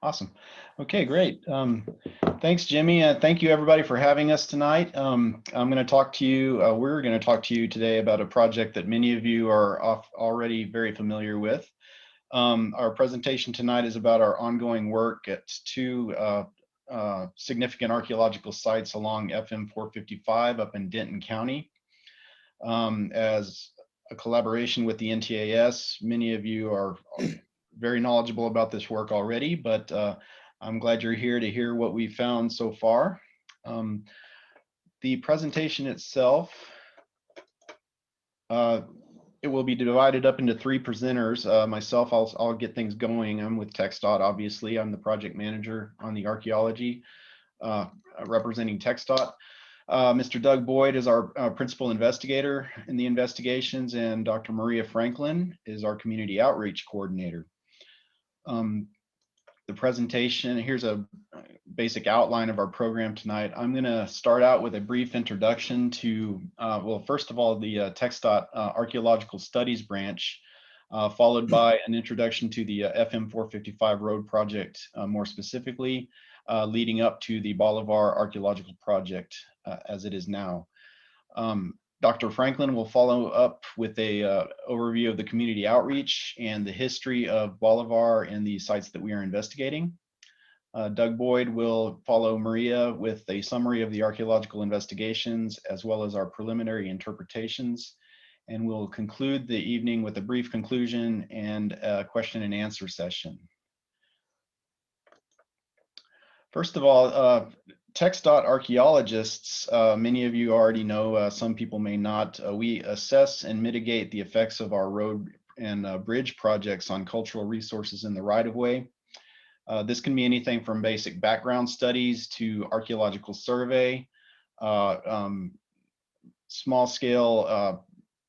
Awesome. Okay, great. Thanks, Jimmy. Thank you, everybody, for having us tonight. I'm going to talk to you. We're going to talk to you today about a project that many of you are already very familiar with. Our presentation tonight is about our ongoing work at two significant archaeological sites along FM 455 up in Denton County. As a collaboration with the NTAS, many of you are very knowledgeable about this work already, but I'm glad you're here to hear what we found so far. The presentation itself, it will be divided up into three presenters. Myself, I'll get things going. I'm with TxDOT, obviously. I'm the project manager on the archaeology, representing TxDOT. Mr. Doug Boyd is our principal investigator in the investigations, and Dr. Maria Franklin is our community outreach coordinator. The presentation, here's a basic outline of our program tonight. I'm going to start out with a brief introduction to, well, first of all, the TxDOT Archaeological Studies branch, followed by an introduction to the FM 455 road project, more specifically, leading up to the Bolivar Archaeological Project as it is now. Dr. Franklin will follow up with a overview of the community outreach and the history of Bolivar and the sites that we are investigating. Doug Boyd will follow Maria with a summary of the archaeological investigations as well as our preliminary interpretations. And we'll conclude the evening with a brief conclusion and a question and answer session. First of all, TxDOT archaeologists, many of you already know, some people may not. We assess and mitigate the effects of our road and bridge projects on cultural resources in the right-of-way. This can be anything from basic background studies to archaeological survey, small-scale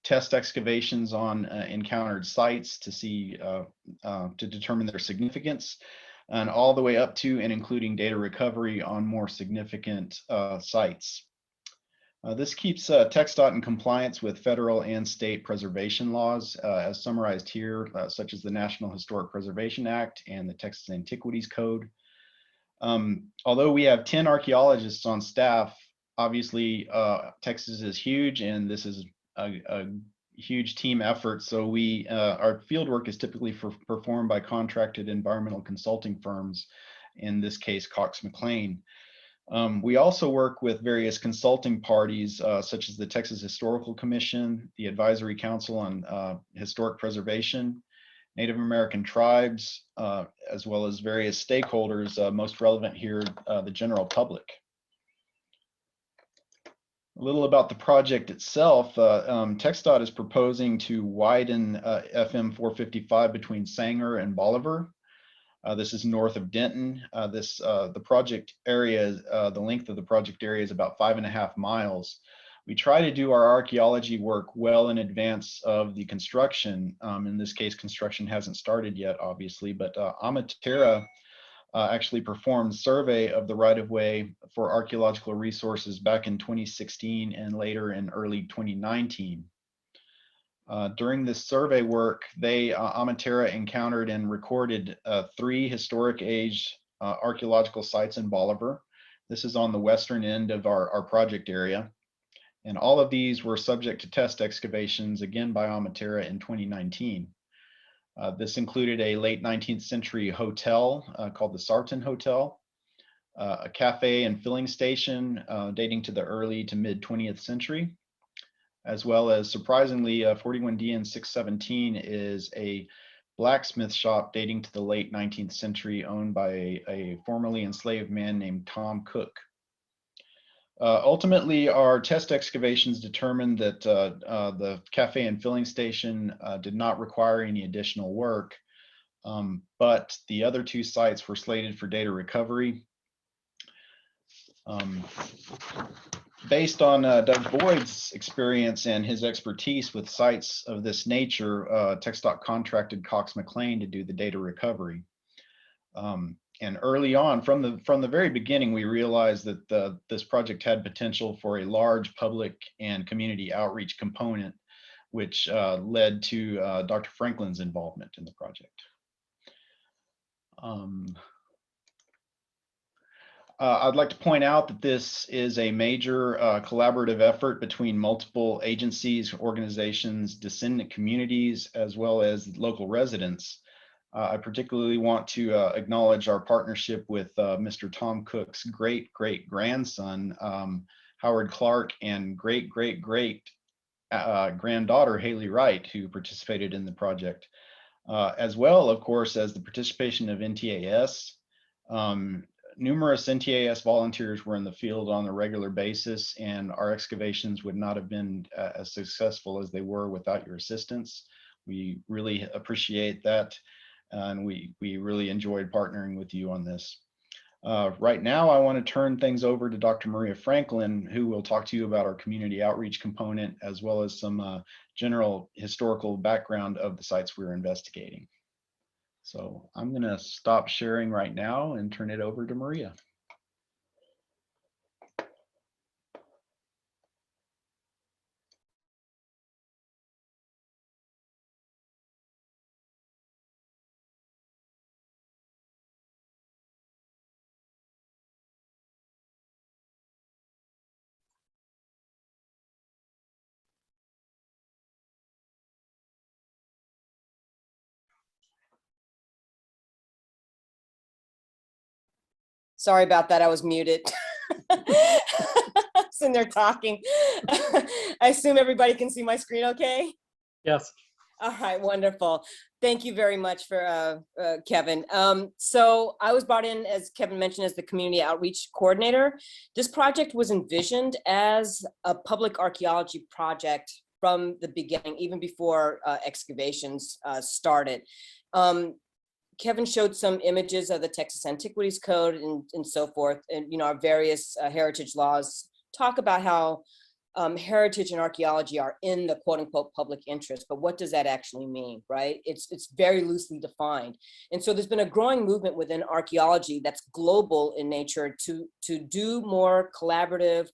test excavations on encountered sites to see, to determine their significance, and all the way up to and including data recovery on more significant sites. This keeps TxDOT in compliance with federal and state preservation laws, as summarized here, such as the National Historic Preservation Act and the Texas Antiquities Code. Although we have 10 archaeologists on staff, obviously Texas is huge, and this is a huge team effort. So our field work is typically performed by contracted environmental consulting firms, in this case, Cox McLain. We also work with various consulting parties, such as the Texas Historical Commission, the Advisory Council on Historic Preservation, Native American tribes, as well as various stakeholders, most relevant here, the general public. A little about the project itself. TxDOT is proposing to widen FM 455 between Sanger and Bolivar. This is north of Denton. The project area, the length of the project area is about 5.5 miles. We try to do our archaeology work well in advance of the construction. In this case, construction hasn't started yet, obviously, but Amatera actually performed survey of the right-of-way for archaeological resources back in 2016 and later in early 2019. During this survey work, Amatera encountered and recorded 3 historic age archaeological sites in Bolivar. This is on the western end of our project area. And all of these were subject to test excavations, again by Amatera in 2019. This included a late 19th century hotel called the Sarton Hotel, a cafe and filling station dating to the early to mid 20th century, as well as, surprisingly, 41D and 617 is a blacksmith shop dating to the late 19th century, owned by a formerly enslaved man named Tom Cook. Ultimately, our test excavations determined that the cafe and filling station did not require any additional work, but the other 2 sites were slated for data recovery. Based on Doug Boyd's experience and his expertise with sites of this nature, TxDOT contracted Cox McLain to do the data recovery. And early on, from the very beginning, we realized that this project had potential for a large public and community outreach component, which led to Dr. Franklin's involvement in the project. I'd like to point out that this is a major collaborative effort between multiple agencies, organizations, descendant communities, as well as local residents. I particularly want to acknowledge our partnership with Mr. Tom Cook's great-great-grandson, Howard Clark, and great-great-great granddaughter, Haley Wright, who participated in the project, as well, of course, as the participation of NTAS. Numerous NTAS volunteers were in the field on a regular basis, and our excavations would not have been as successful as they were without your assistance. We really appreciate that, and we really enjoyed partnering with you on this. Right now, I want to turn things over to Dr. Maria Franklin, who will talk to you about our community outreach component, as well as some general historical background of the sites we're investigating. So I'm going to stop sharing right now and turn it over to Maria. Sorry about that, I was muted. Sitting there talking. I assume everybody can see my screen okay? Yes. All right, wonderful. Thank you very much for Kevin. So I was brought in, as Kevin mentioned, as the community outreach coordinator. This project was envisioned as a public archaeology project from the beginning, even before excavations started. Kevin showed some images of the Texas Antiquities Code and so forth, and our various heritage laws talk about how heritage and archaeology are in the quote unquote public interest, but what does that actually mean, right? It's very loosely defined. And so there's been a growing movement within archaeology that's global in nature to do more collaborative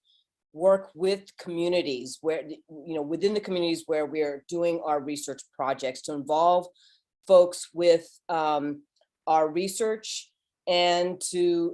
work with communities where, within the communities where we're doing our research projects, to involve folks with our research and to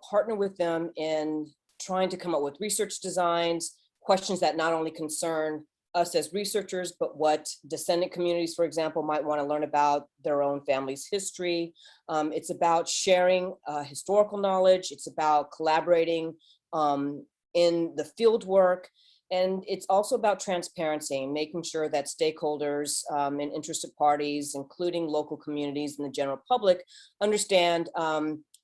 partner with them in trying to come up with research designs, questions that not only concern us as researchers, but what descendant communities, for example, might want to learn about their own family's history. It's about sharing historical knowledge. It's about collaborating in the field work. And it's also about transparency, making sure that stakeholders and interested parties, including local communities and the general public, understand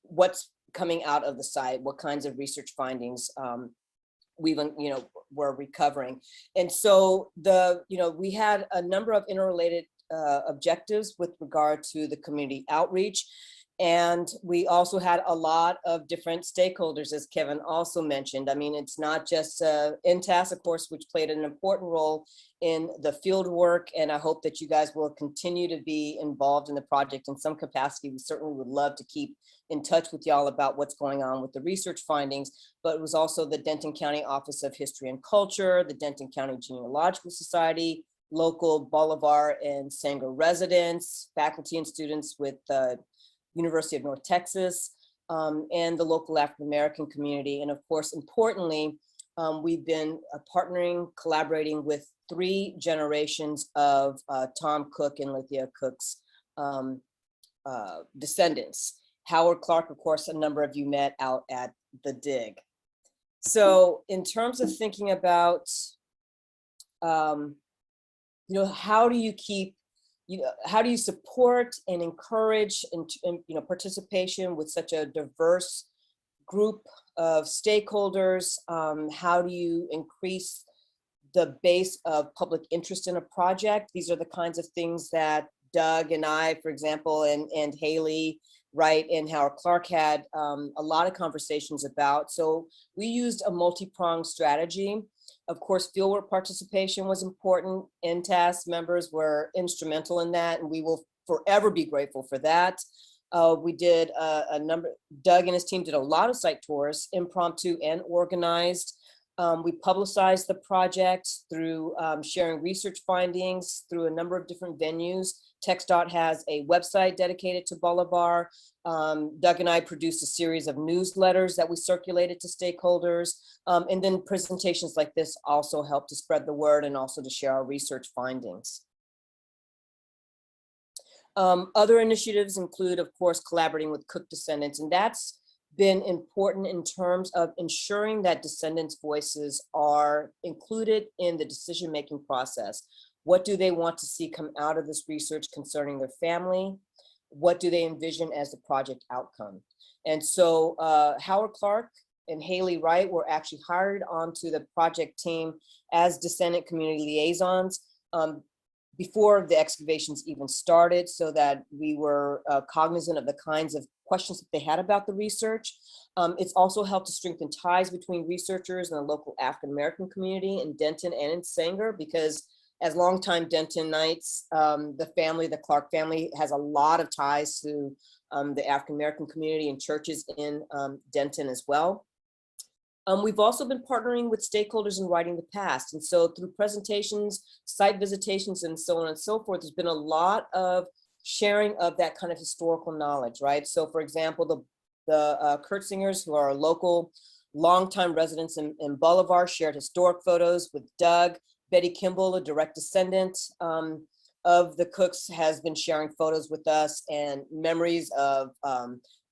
what's coming out of the site, what kinds of research findings we're recovering. And so we had a number of interrelated objectives with regard to the community outreach. And we also had a lot of different stakeholders, as Kevin also mentioned. I mean, it's not just NTAS, of course, which played an important role in the field work. And I hope that you guys will continue to be involved in the project in some capacity. We certainly would love to keep in touch with y'all about what's going on with the research findings. But it was also the Denton County Office of History and Culture, the Denton County Genealogical Society, local Bolivar and Sanger residents, faculty and students with University of North Texas, and the local African-American community. And of course, importantly, we've been collaborating with 3 generations of Tom Cook and Lithia Cook's descendants. Howard Clark, of course, a number of you met out at the dig. So in terms of thinking about, how do you keep how do you support and encourage participation with such a diverse group of stakeholders? How do you increase the base of public interest in a project? These are the kinds of things that Doug and I, for example, and Haley Wright and Howard Clark had a lot of conversations about. So we used a multi-pronged strategy. Of course, fieldwork participation was important. NTAS members were instrumental in that, and we will forever be grateful for that. We did Doug and his team did a lot of site tours, impromptu and organized. We publicized the project through sharing research findings through a number of different venues. TxDOT has a website dedicated to Bolivar. Doug and I produced a series of newsletters that we circulated to stakeholders. And then presentations like this also help to spread the word and also to share our research findings. Other initiatives include, of course, collaborating with Cook descendants, and that's been important in terms of ensuring that descendants' voices are included in the decision-making process. What do they want to see come out of this research concerning their family? What do they envision as the project outcome? And so Howard Clark and Haley Wright were actually hired onto the project team as descendant community liaisons before the excavations even started, so that we were cognizant of the kinds of questions that they had about the research. It's also helped to strengthen ties between researchers and the local African-American community in Denton and in Sanger, because as longtime Dentonites, the Clark family has a lot of ties to the African-American community and churches in Denton as well. We've also been partnering with stakeholders in writing the past. And so through presentations, site visitations, and so on and so forth, there's been a lot of sharing of that kind of historical knowledge, right? So for example, the Kurtzingers, who are local longtime residents in Bolivar, shared historic photos with Doug. Betty Kimball, a direct descendant of the Cooks, has been sharing photos with us and memories of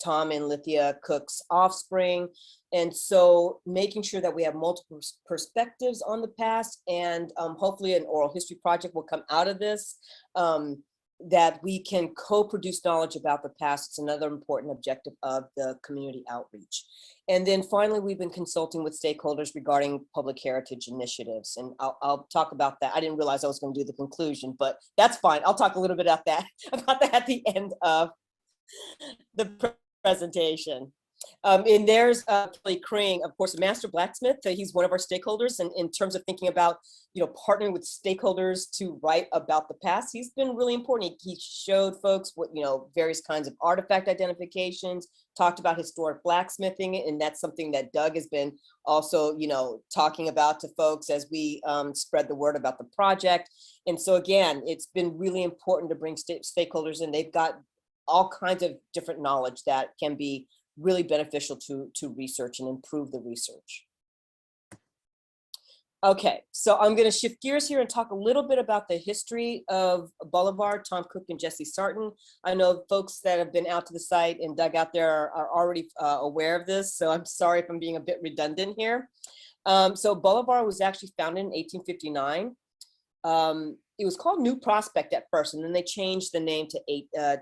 Tom and Lithia Cook's offspring. And so making sure that we have multiple perspectives on the past, and hopefully an oral history project will come out of this, that we can co-produce knowledge about the past. It's another important objective of the community outreach. And then finally, we've been consulting with stakeholders regarding public heritage initiatives. And I'll talk about that. I didn't realize I was going to do the conclusion, but that's fine. I'll talk a little bit about that at the end of the presentation. And there's Kelly Kring, of course, a master blacksmith. He's one of our stakeholders, and in terms of thinking about, partnering with stakeholders to write about the past, he's been really important. He showed folks what, various kinds of artifact identifications, talked about historic blacksmithing, and that's something that Doug has been also, talking about to folks as we spread the word about the project. And so again, it's been really important to bring stakeholders in. They've got all kinds of different knowledge that can be really beneficial to research and improve the research. Okay, so I'm going to shift gears here and talk a little bit about the history of Bolivar, Tom Cook and Jesse Sarton. I know folks that have been out to the site and dug out there are already aware of this, so I'm sorry if I'm being a bit redundant here. So Bolivar was actually founded in 1859. It was called New Prospect at first, and then they changed the name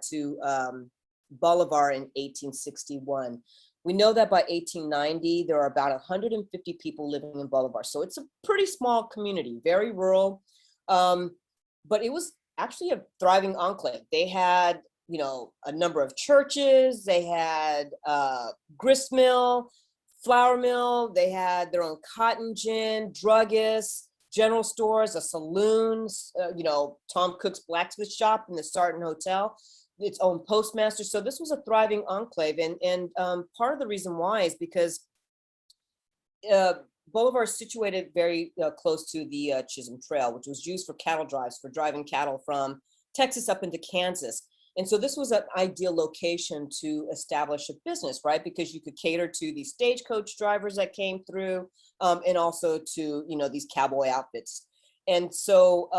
to Bolivar in 1861. We know that by 1890, there are about 150 people living in Bolivar. So it's a pretty small community, very rural, but it was actually a thriving enclave. They had, a number of churches, they had a grist mill, flour mill, they had their own cotton gin, druggists, general stores, a saloon, Tom Cook's blacksmith shop, and the Sarton Hotel, its own postmaster. So this was a thriving enclave, and part of the reason why is because Bolivar is situated very close to the Chisholm Trail, which was used for cattle drives, for driving cattle from Texas up into Kansas. And so this was an ideal location to establish a business, right? Because you could cater to these stagecoach drivers that came through, and also to, these cowboy outfits. And so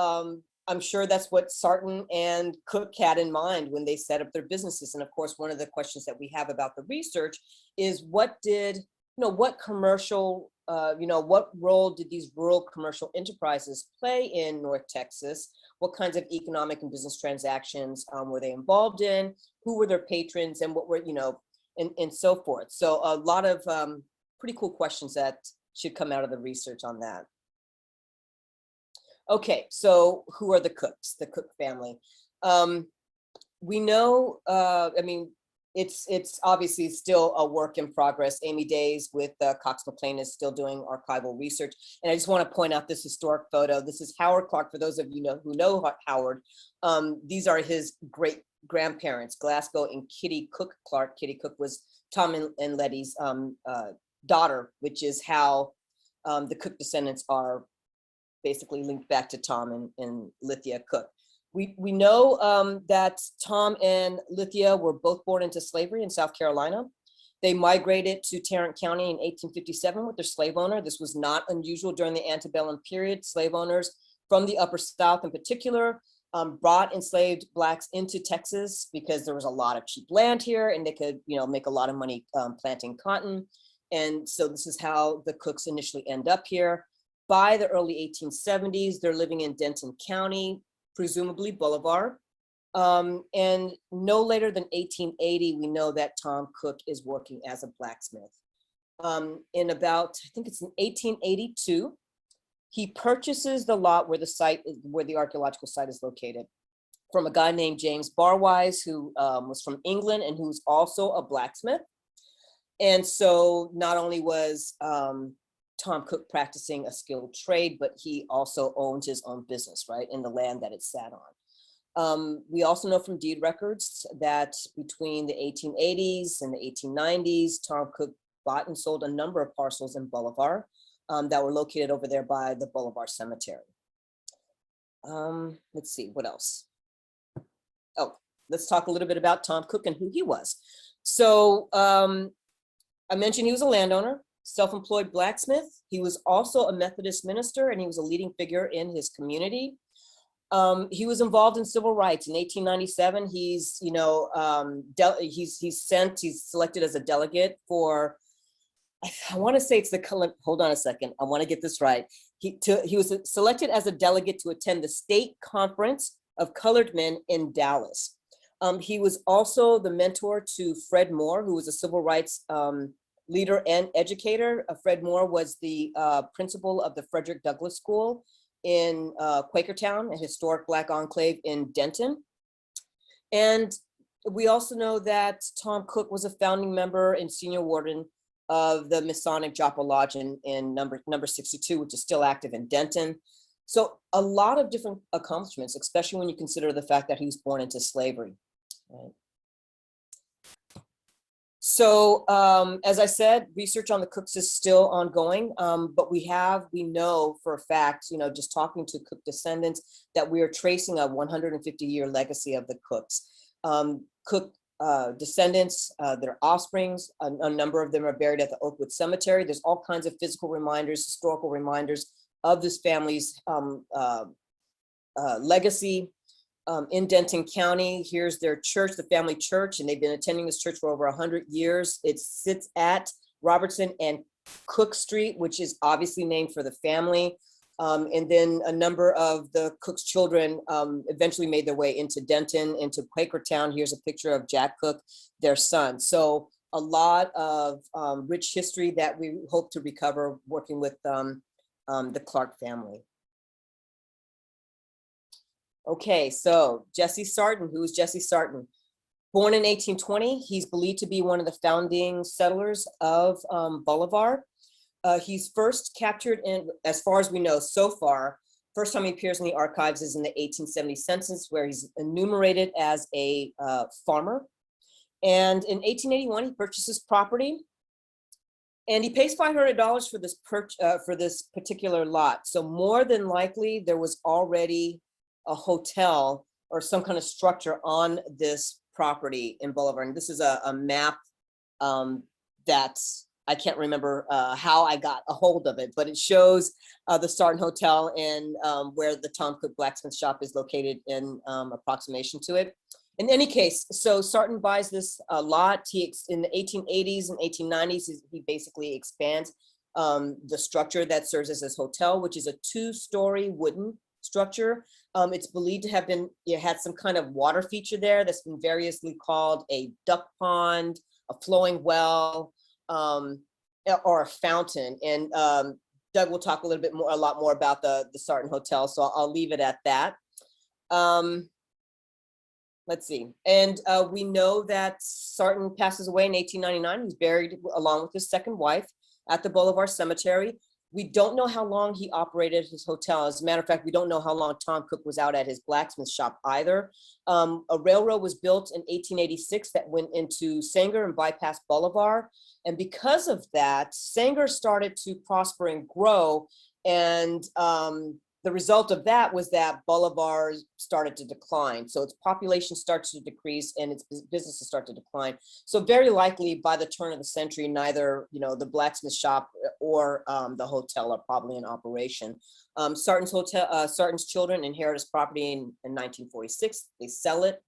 I'm sure that's what Sarton and Cook had in mind when they set up their businesses. And of course, one of the questions that we have about the research is what commercial, what role did these rural commercial enterprises play in North Texas? What kinds of economic and business transactions were they involved in? Who were their patrons, and what were, and so forth. So a lot of pretty cool questions that should come out of the research on that. Okay, so who are the Cooks, the Cook family? We know, it's obviously still a work in progress. Amy Days with Cox McLain is still doing archival research. And I just want to point out this historic photo. This is Howard Clark, for those of you who know Howard. These are his great grandparents, Glasgow and Kitty Cook Clark. Kitty Cook was Tom and Letty's daughter, which is how the Cook descendants are basically linked back to Tom and Lithia Cook. We know that Tom and Lithia were both born into slavery in South Carolina. They migrated to Tarrant County in 1857 with their slave owner. This was not unusual during the antebellum period. Slave owners from the Upper South in particular brought enslaved Blacks into Texas because there was a lot of cheap land here and they could, make a lot of money planting cotton. And so this is how the Cooks initially end up here. By the early 1870s, they're living in Denton County, presumably Bolivar. And no later than 1880, we know that Tom Cook is working as a blacksmith. In about, I think it's in 1882, he purchases the lot where the archaeological site is located from a guy named James Barwise, who was from England and who's also a blacksmith. And so not only was Tom Cook practicing a skilled trade, but he also owned his own business, right, in the land that it sat on. We also know from deed records that between the 1880s and the 1890s, Tom Cook bought and sold a number of parcels in Bolivar that were located over there by the Bolivar Cemetery. Let's see, what else? Oh, let's talk a little bit about Tom Cook and who he was. So I mentioned he was a landowner, self-employed blacksmith. He was also a Methodist minister and he was a leading figure in his community. He was involved in civil rights. In 1897, he's selected as a delegate for, I want to say it's hold on a second. I want to get this right. He was selected as a delegate to attend the State Conference of Colored Men in Dallas. He was also the mentor to Fred Moore, who was a civil rights leader and educator. Fred Moore was the principal of the Frederick Douglass School in Quakertown, a historic Black enclave in Denton. And we also know that Tom Cook was a founding member and senior warden of the Masonic Joppa Lodge in number 62, which is still active in Denton. So a lot of different accomplishments, especially when you consider the fact that he was born into slavery. Right. So as I said, research on the Cooks is still ongoing, but we know for a fact, just talking to Cook descendants, that we are tracing a 150-year legacy of the Cooks. Cook descendants, their offsprings, a number of them are buried at the Oakwood Cemetery. There's all kinds of physical reminders, historical reminders of this family's legacy. In Denton County, here's their church, the family church, and they've been attending this church for over 100 years. It sits at Robertson and Cook Street, which is obviously named for the family. And then a number of the Cook's children eventually made their way into Denton, into Quakertown. Here's a picture of Jack Cook, their son. So a lot of rich history that we hope to recover working with the Clark family. Okay, so Jesse Sarton. Who is Jesse Sarton? Born in 1820, he's believed to be one of the founding settlers of Bolivar. He's first captured in, as far as we know so far, first time he appears in the archives is in the 1870 census, where he's enumerated as a farmer. And in 1881, he purchases property and he pays $500 for this particular lot. So more than likely there was already a hotel or some kind of structure on this property in Bolivar. And this is a map that I can't remember how I got a hold of it, but it shows the Sarton Hotel and where the Tom Cook blacksmith shop is located in approximation to it. In any case, so Sarton buys this lot. In the 1880s and 1890s, he basically expands the structure that serves as his hotel, which is a 2-story wooden structure. It's believed to have been, it had some kind of water feature there that's been variously called a duck pond, a flowing well, or a fountain. And Doug will talk a lot more about the Sarton Hotel, so I'll leave it at that. Let's see. And we know that Sarton passes away in 1899. He's buried along with his second wife at the Bolivar Cemetery. We don't know how long he operated his hotel. As a matter of fact, we don't know how long Tom Cook was out at his blacksmith shop either. A railroad was built in 1886 that went into Sanger and bypassed Bolivar. And because of that, Sanger started to prosper and grow. And the result of that was that Bolivar started to decline. So its population starts to decrease and its businesses start to decline. So very likely by the turn of the century, neither the blacksmith shop or the hotel are probably in operation. Sarton's children inherit his property in 1946. They sell it.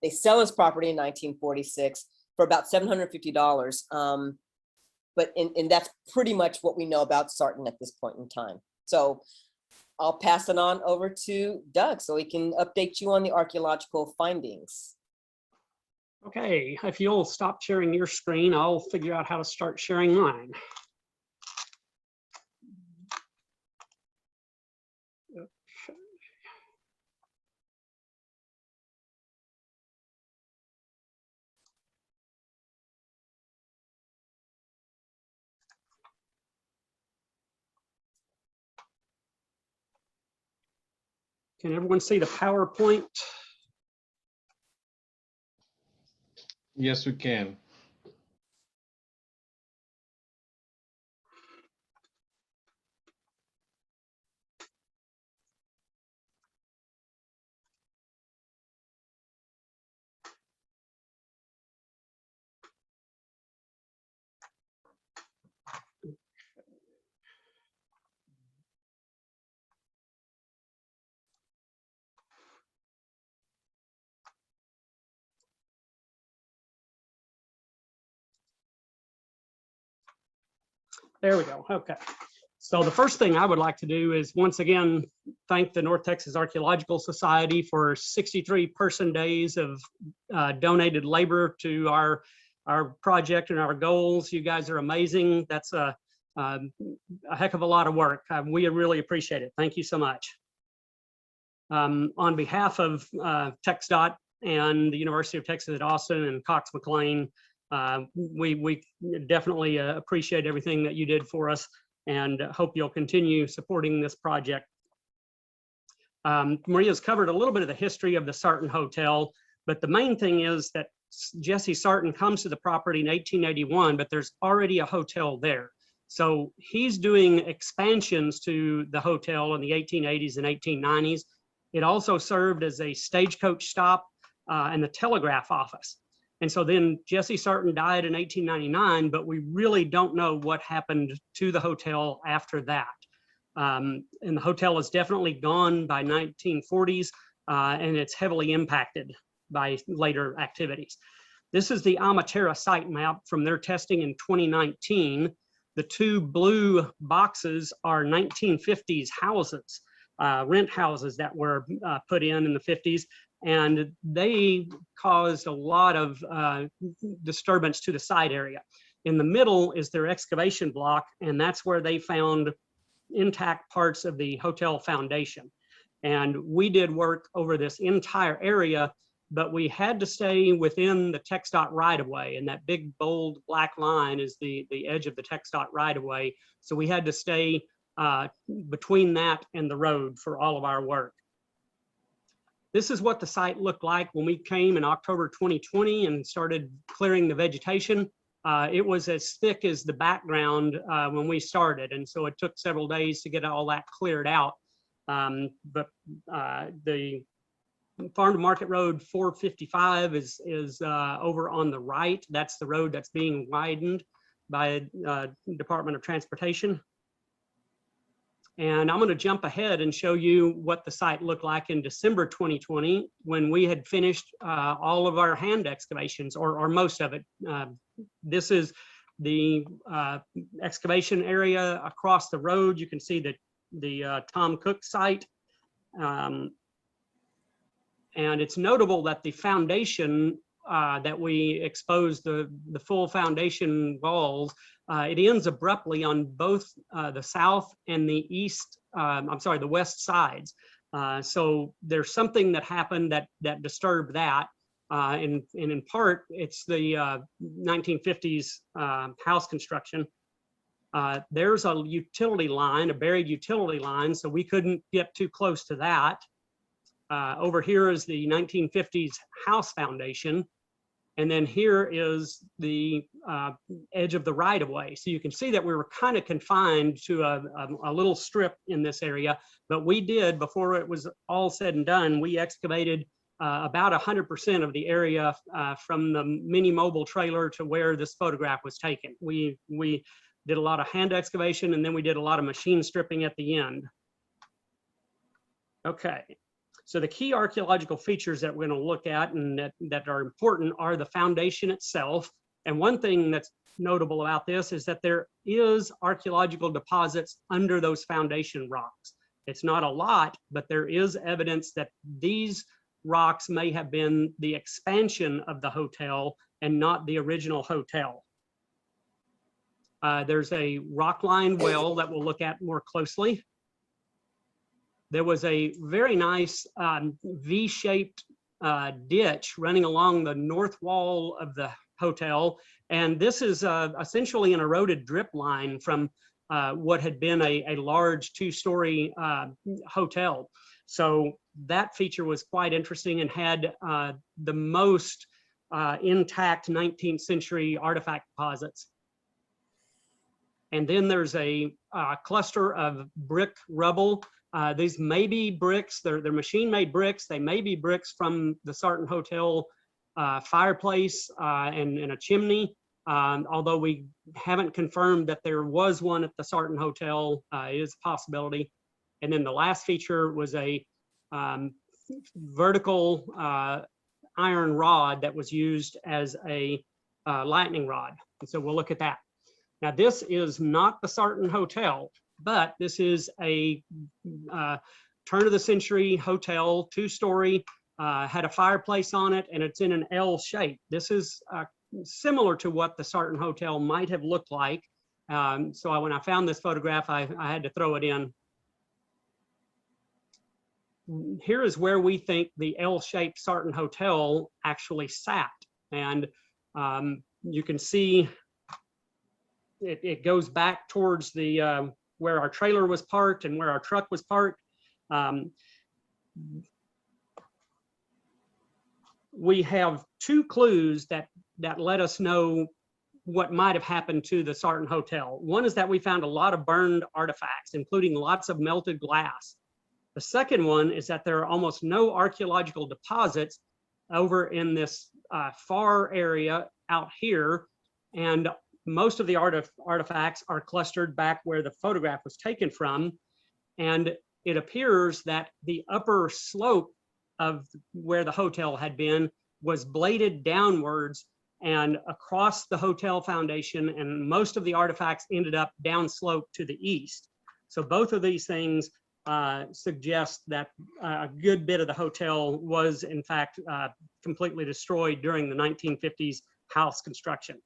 They sell his property in 1946 for about $750. And that's pretty much what we know about Sarton at this point in time. So I'll pass it on over to Doug so he can update you on the archaeological findings. Okay, if you'll stop sharing your screen, I'll figure out how to start sharing mine. Okay. Can everyone see the PowerPoint? Yes, we can. There we go. Okay. So the first thing I would like to do is once again thank the North Texas Archeological Society for 63 person days of donated labor to our project and our goals. You guys are amazing. That's a heck of a lot of work. We really appreciate it. Thank you so much. On behalf of TxDOT and the University of Texas at Austin and Cox McLain, we definitely appreciate everything that you did for us and hope you'll continue supporting this project. Maria's covered a little bit of the history of the Sarton Hotel, but the main thing is that Jesse Sarton comes to the property in 1881, but there's already a hotel there. So he's doing expansions to the hotel in the 1880s and 1890s. It also served as a stagecoach stop and the telegraph office. And so then Jesse Sarton died in 1899, but we really don't know what happened to the hotel after that. And the hotel is definitely gone by 1940s, and it's heavily impacted by later activities. This is the Amatera site map from their testing in 2019. The two blue boxes are 1950s houses, rent houses that were put in the 50s. And they caused a lot of disturbance to the site area. In the middle is their excavation block, and that's where they found intact parts of the hotel foundation. And we did work over this entire area, but we had to stay within the TxDOT right-of-way, and that big, bold black line is the edge of the TxDOT right-of-way. So we had to stay between that and the road for all of our work. This is what the site looked like when we came in October 2020 and started clearing the vegetation. It was as thick as the background when we started, and so it took several days to get all that cleared out. But the Farm to Market Road 455 is over on the right. That's the road that's being widened by Department of Transportation. And I'm going to jump ahead and show you what the site looked like in December 2020 when we had finished all of our hand excavations, or most of it. This is the excavation area across the road. You can see the Tom Cook site. And it's notable that the foundation that we exposed, the full foundation walls, it ends abruptly on both the south and the east, the west sides. So there's something that happened that disturbed that. And in part, it's the 1950s house construction. There's a utility line, a buried utility line, so we couldn't get too close to that. Over here is the 1950s house foundation. And then here is the edge of the right-of-way. So you can see that we were kind of confined to a little strip in this area, but we did, before it was all said and done, we excavated about 100% of the area from the mini mobile trailer to where this photograph was taken. We did a lot of hand excavation, and then we did a lot of machine stripping at the end. Okay. So the key archaeological features that we're going to look at and that are important are the foundation itself. And one thing that's notable about this is that there is archaeological deposits under those foundation rocks. It's not a lot, but there is evidence that these rocks may have been the expansion of the hotel and not the original hotel. There's a rock-lined well that we'll look at more closely. There was a very nice V-shaped ditch running along the north wall of the hotel. And this is essentially an eroded drip line from what had been a large two-story hotel. So that feature was quite interesting and had the most intact 19th century artifact deposits. And then there's a cluster of brick rubble. These may be bricks, they're machine-made bricks. They may be bricks from the Sarton Hotel fireplace and a chimney, although we haven't confirmed that there was one at the Sarton Hotel. It is a possibility. And then the last feature was a vertical iron rod that was used as a lightning rod. And so we'll look at that. Now, this is not the Sarton Hotel, but this is a turn of the century hotel, two-story, had a fireplace on it, and it's in an L shape. This is similar to what the Sarton Hotel might have looked like. So when I found this photograph, I had to throw it in. Here is where we think the L-shaped Sarton Hotel actually sat. And you can see it goes back towards the where our trailer was parked and where our truck was parked. We have two clues that let us know what might have happened to the Sarton Hotel. One is that we found a lot of burned artifacts, including lots of melted glass. The second one is that there are almost no archaeological deposits over in this far area out here, and most of the artifacts are clustered back where the photograph was taken from. And it appears that the upper slope of where the hotel had been was bladed downwards and across the hotel foundation, and most of the artifacts ended up downslope to the east. So both of these things suggest that a good bit of the hotel was in fact completely destroyed during the 1950s house construction.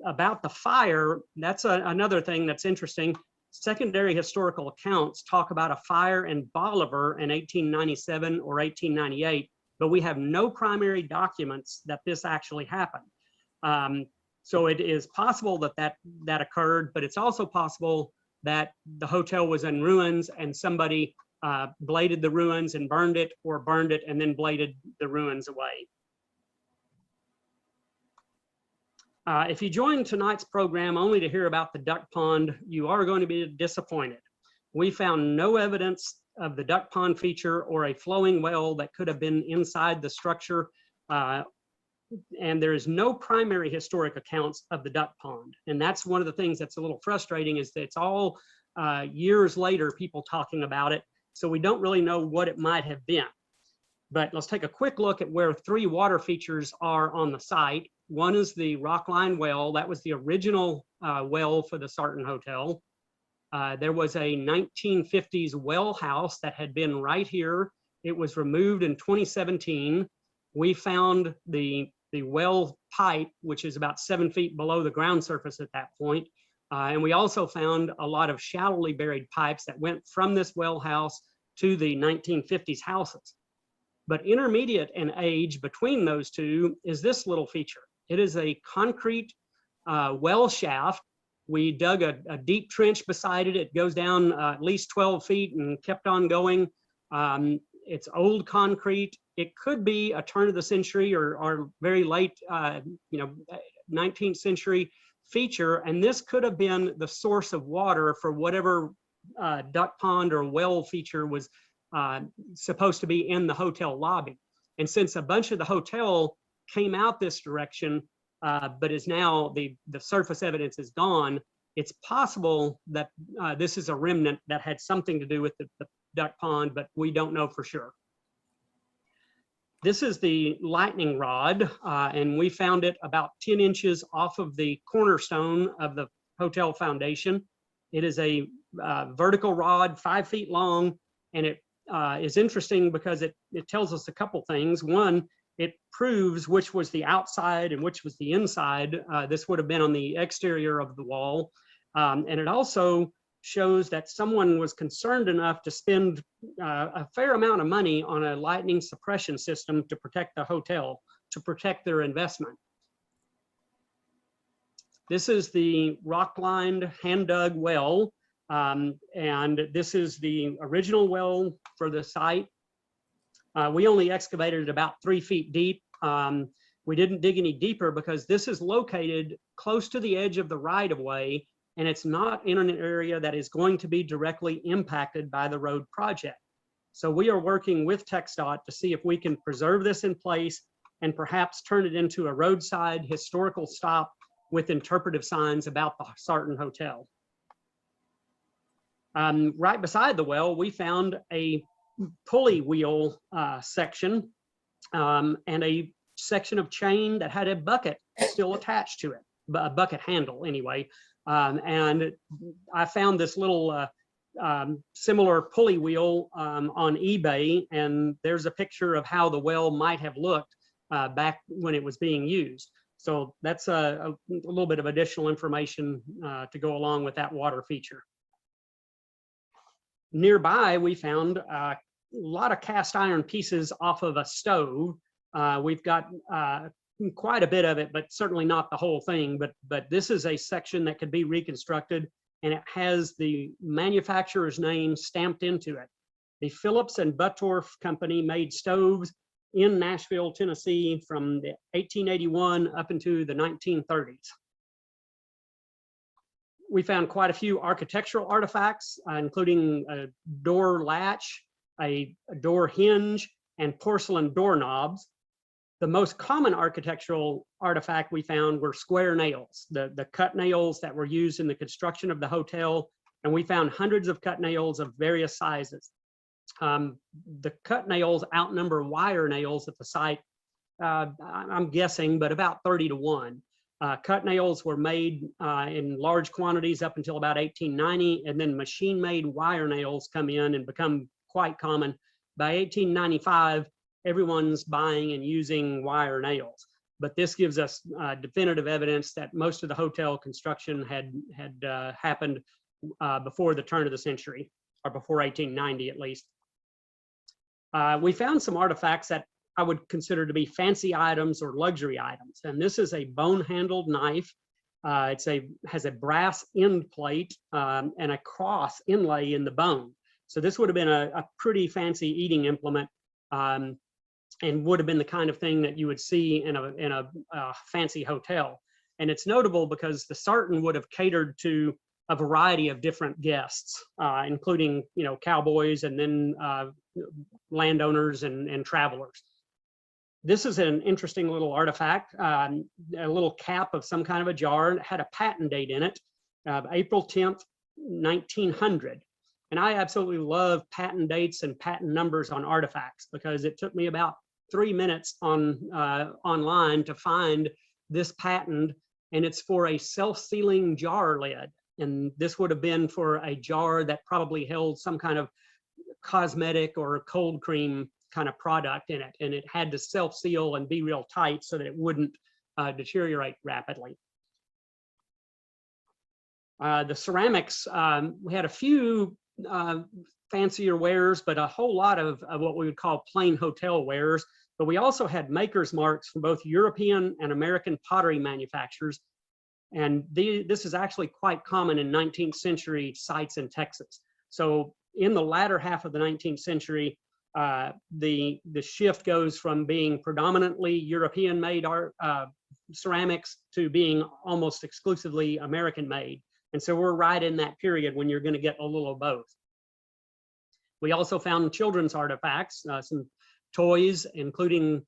About the fire, that's another thing that's interesting. Secondary historical accounts talk about a fire in Bolivar in 1897 or 1898, but we have no primary documents that this actually happened. So it is possible that occurred, but it's also possible that the hotel was in ruins and somebody bladed the ruins and burned it, or burned it and then bladed the ruins away. If you join tonight's program only to hear about the duck pond, you are going to be disappointed. We found no evidence of the duck pond feature or a flowing well that could have been inside the structure. And there is no primary historic accounts of the duck pond. And that's one of the things that's a little frustrating, is that it's all years later, people talking about it. So we don't really know what it might have been. But let's take a quick look at where three water features are on the site. One is the rockline well. That was the original well for the Sarton Hotel. There was a 1950s well house that had been right here. It was removed in 2017. We found the well pipe, which is about 7 feet below the ground surface at that point. And we also found a lot of shallowly buried pipes that went from this well house to the 1950s houses. But intermediate in age between those two is this little feature. It is a concrete well shaft We dug a deep trench beside it. It goes down at least 12 feet and kept on going. It's old concrete. It could be a turn of the century or very late, 19th century feature. And this could have been the source of water for whatever duck pond or well feature was supposed to be in the hotel lobby. And since a bunch of the hotel came out this direction, but is now the surface evidence is gone, it's possible that this is a remnant that had something to do with the duck pond, but we don't know for sure. This is the lightning rod, and we found it about 10 inches off of the cornerstone of the hotel foundation. It is a vertical rod, 5 feet long, and it is interesting because it tells us a couple things. One, it proves which was the outside and which was the inside. This would have been on the exterior of the wall. And it also shows that someone was concerned enough to spend a fair amount of money on a lightning suppression system to protect the hotel, to protect their investment. This is the rock-lined, hand-dug well, and this is the original well for the site. We only excavated it about 3 feet deep. We didn't dig any deeper because this is located close to the edge of the right-of-way, and it's not in an area that is going to be directly impacted by the road project. So we are working with TxDOT to see if we can preserve this in place and perhaps turn it into a roadside historical stop with interpretive signs about the Sarton Hotel. Right beside the well, we found a pulley wheel section and a section of chain that had a bucket still attached to it, a bucket handle anyway. And I found this little similar pulley wheel on eBay, and there's a picture of how the well might have looked back when it was being used. So that's a little bit of additional information to go along with that water feature. Nearby, we found a lot of cast iron pieces off of a stove. We've got quite a bit of it, but certainly not the whole thing. But this is a section that could be reconstructed, and it has the manufacturer's name stamped into it. The Phillips and Buttorf Company made stoves in Nashville, Tennessee from the 1881 up into the 1930s. We found quite a few architectural artifacts, including a door latch, a door hinge, and porcelain doorknobs. The most common architectural artifact we found were square nails, the cut nails that were used in the construction of the hotel, and we found hundreds of cut nails of various sizes. The cut nails outnumber wire nails at the site, I'm guessing, but about 30 to 1. Cut nails were made in large quantities up until about 1890, and then machine-made wire nails come in and become quite common. By 1895, everyone's buying and using wire nails. But this gives us definitive evidence that most of the hotel construction had happened before the turn of the century, or before 1890 at least. We found some artifacts that I would consider to be fancy items or luxury items. And this is a bone-handled knife. It has a brass end plate and a cross inlay in the bone. So this would have been a pretty fancy eating implement, and would have been the kind of thing that you would see in a fancy hotel. And it's notable because the Sarton would have catered to a variety of different guests, including cowboys and then landowners and travelers. This is an interesting little artifact, a little cap of some kind of a jar. It had a patent date in it, April 10th, 1900. And I absolutely love patent dates and patent numbers on artifacts because it took me about 3 minutes online to find this patent, and it's for a self-sealing jar lid. And this would have been for a jar that probably held some kind of cosmetic or cold cream kind of product in it. And it had to self-seal and be real tight so that it wouldn't deteriorate rapidly. The ceramics, we had a few fancier wares, but a whole lot of what we would call plain hotel wares. But we also had maker's marks from both European and American pottery manufacturers. And this is actually quite common in 19th century sites in Texas. So in the latter half of the 19th century, the shift goes from being predominantly European-made art ceramics to being almost exclusively American-made. And so we're right in that period when you're going to get a little of both. We also found children's artifacts, some toys, including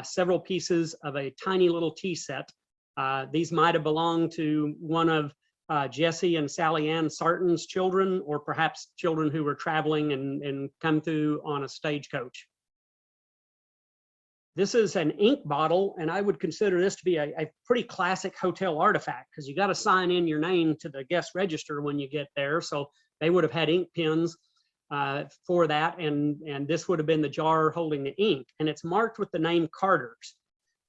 several pieces of a tiny little tea set. These might have belonged to one of Jesse and Sally Ann Sarton's children, or perhaps children who were traveling and come through on a stagecoach. This is an ink bottle, and I would consider this to be a pretty classic hotel artifact, because you got to sign in your name to the guest register when you get there. So they would have had ink pens for that, and this would have been the jar holding the ink, and it's marked with the name Carter's.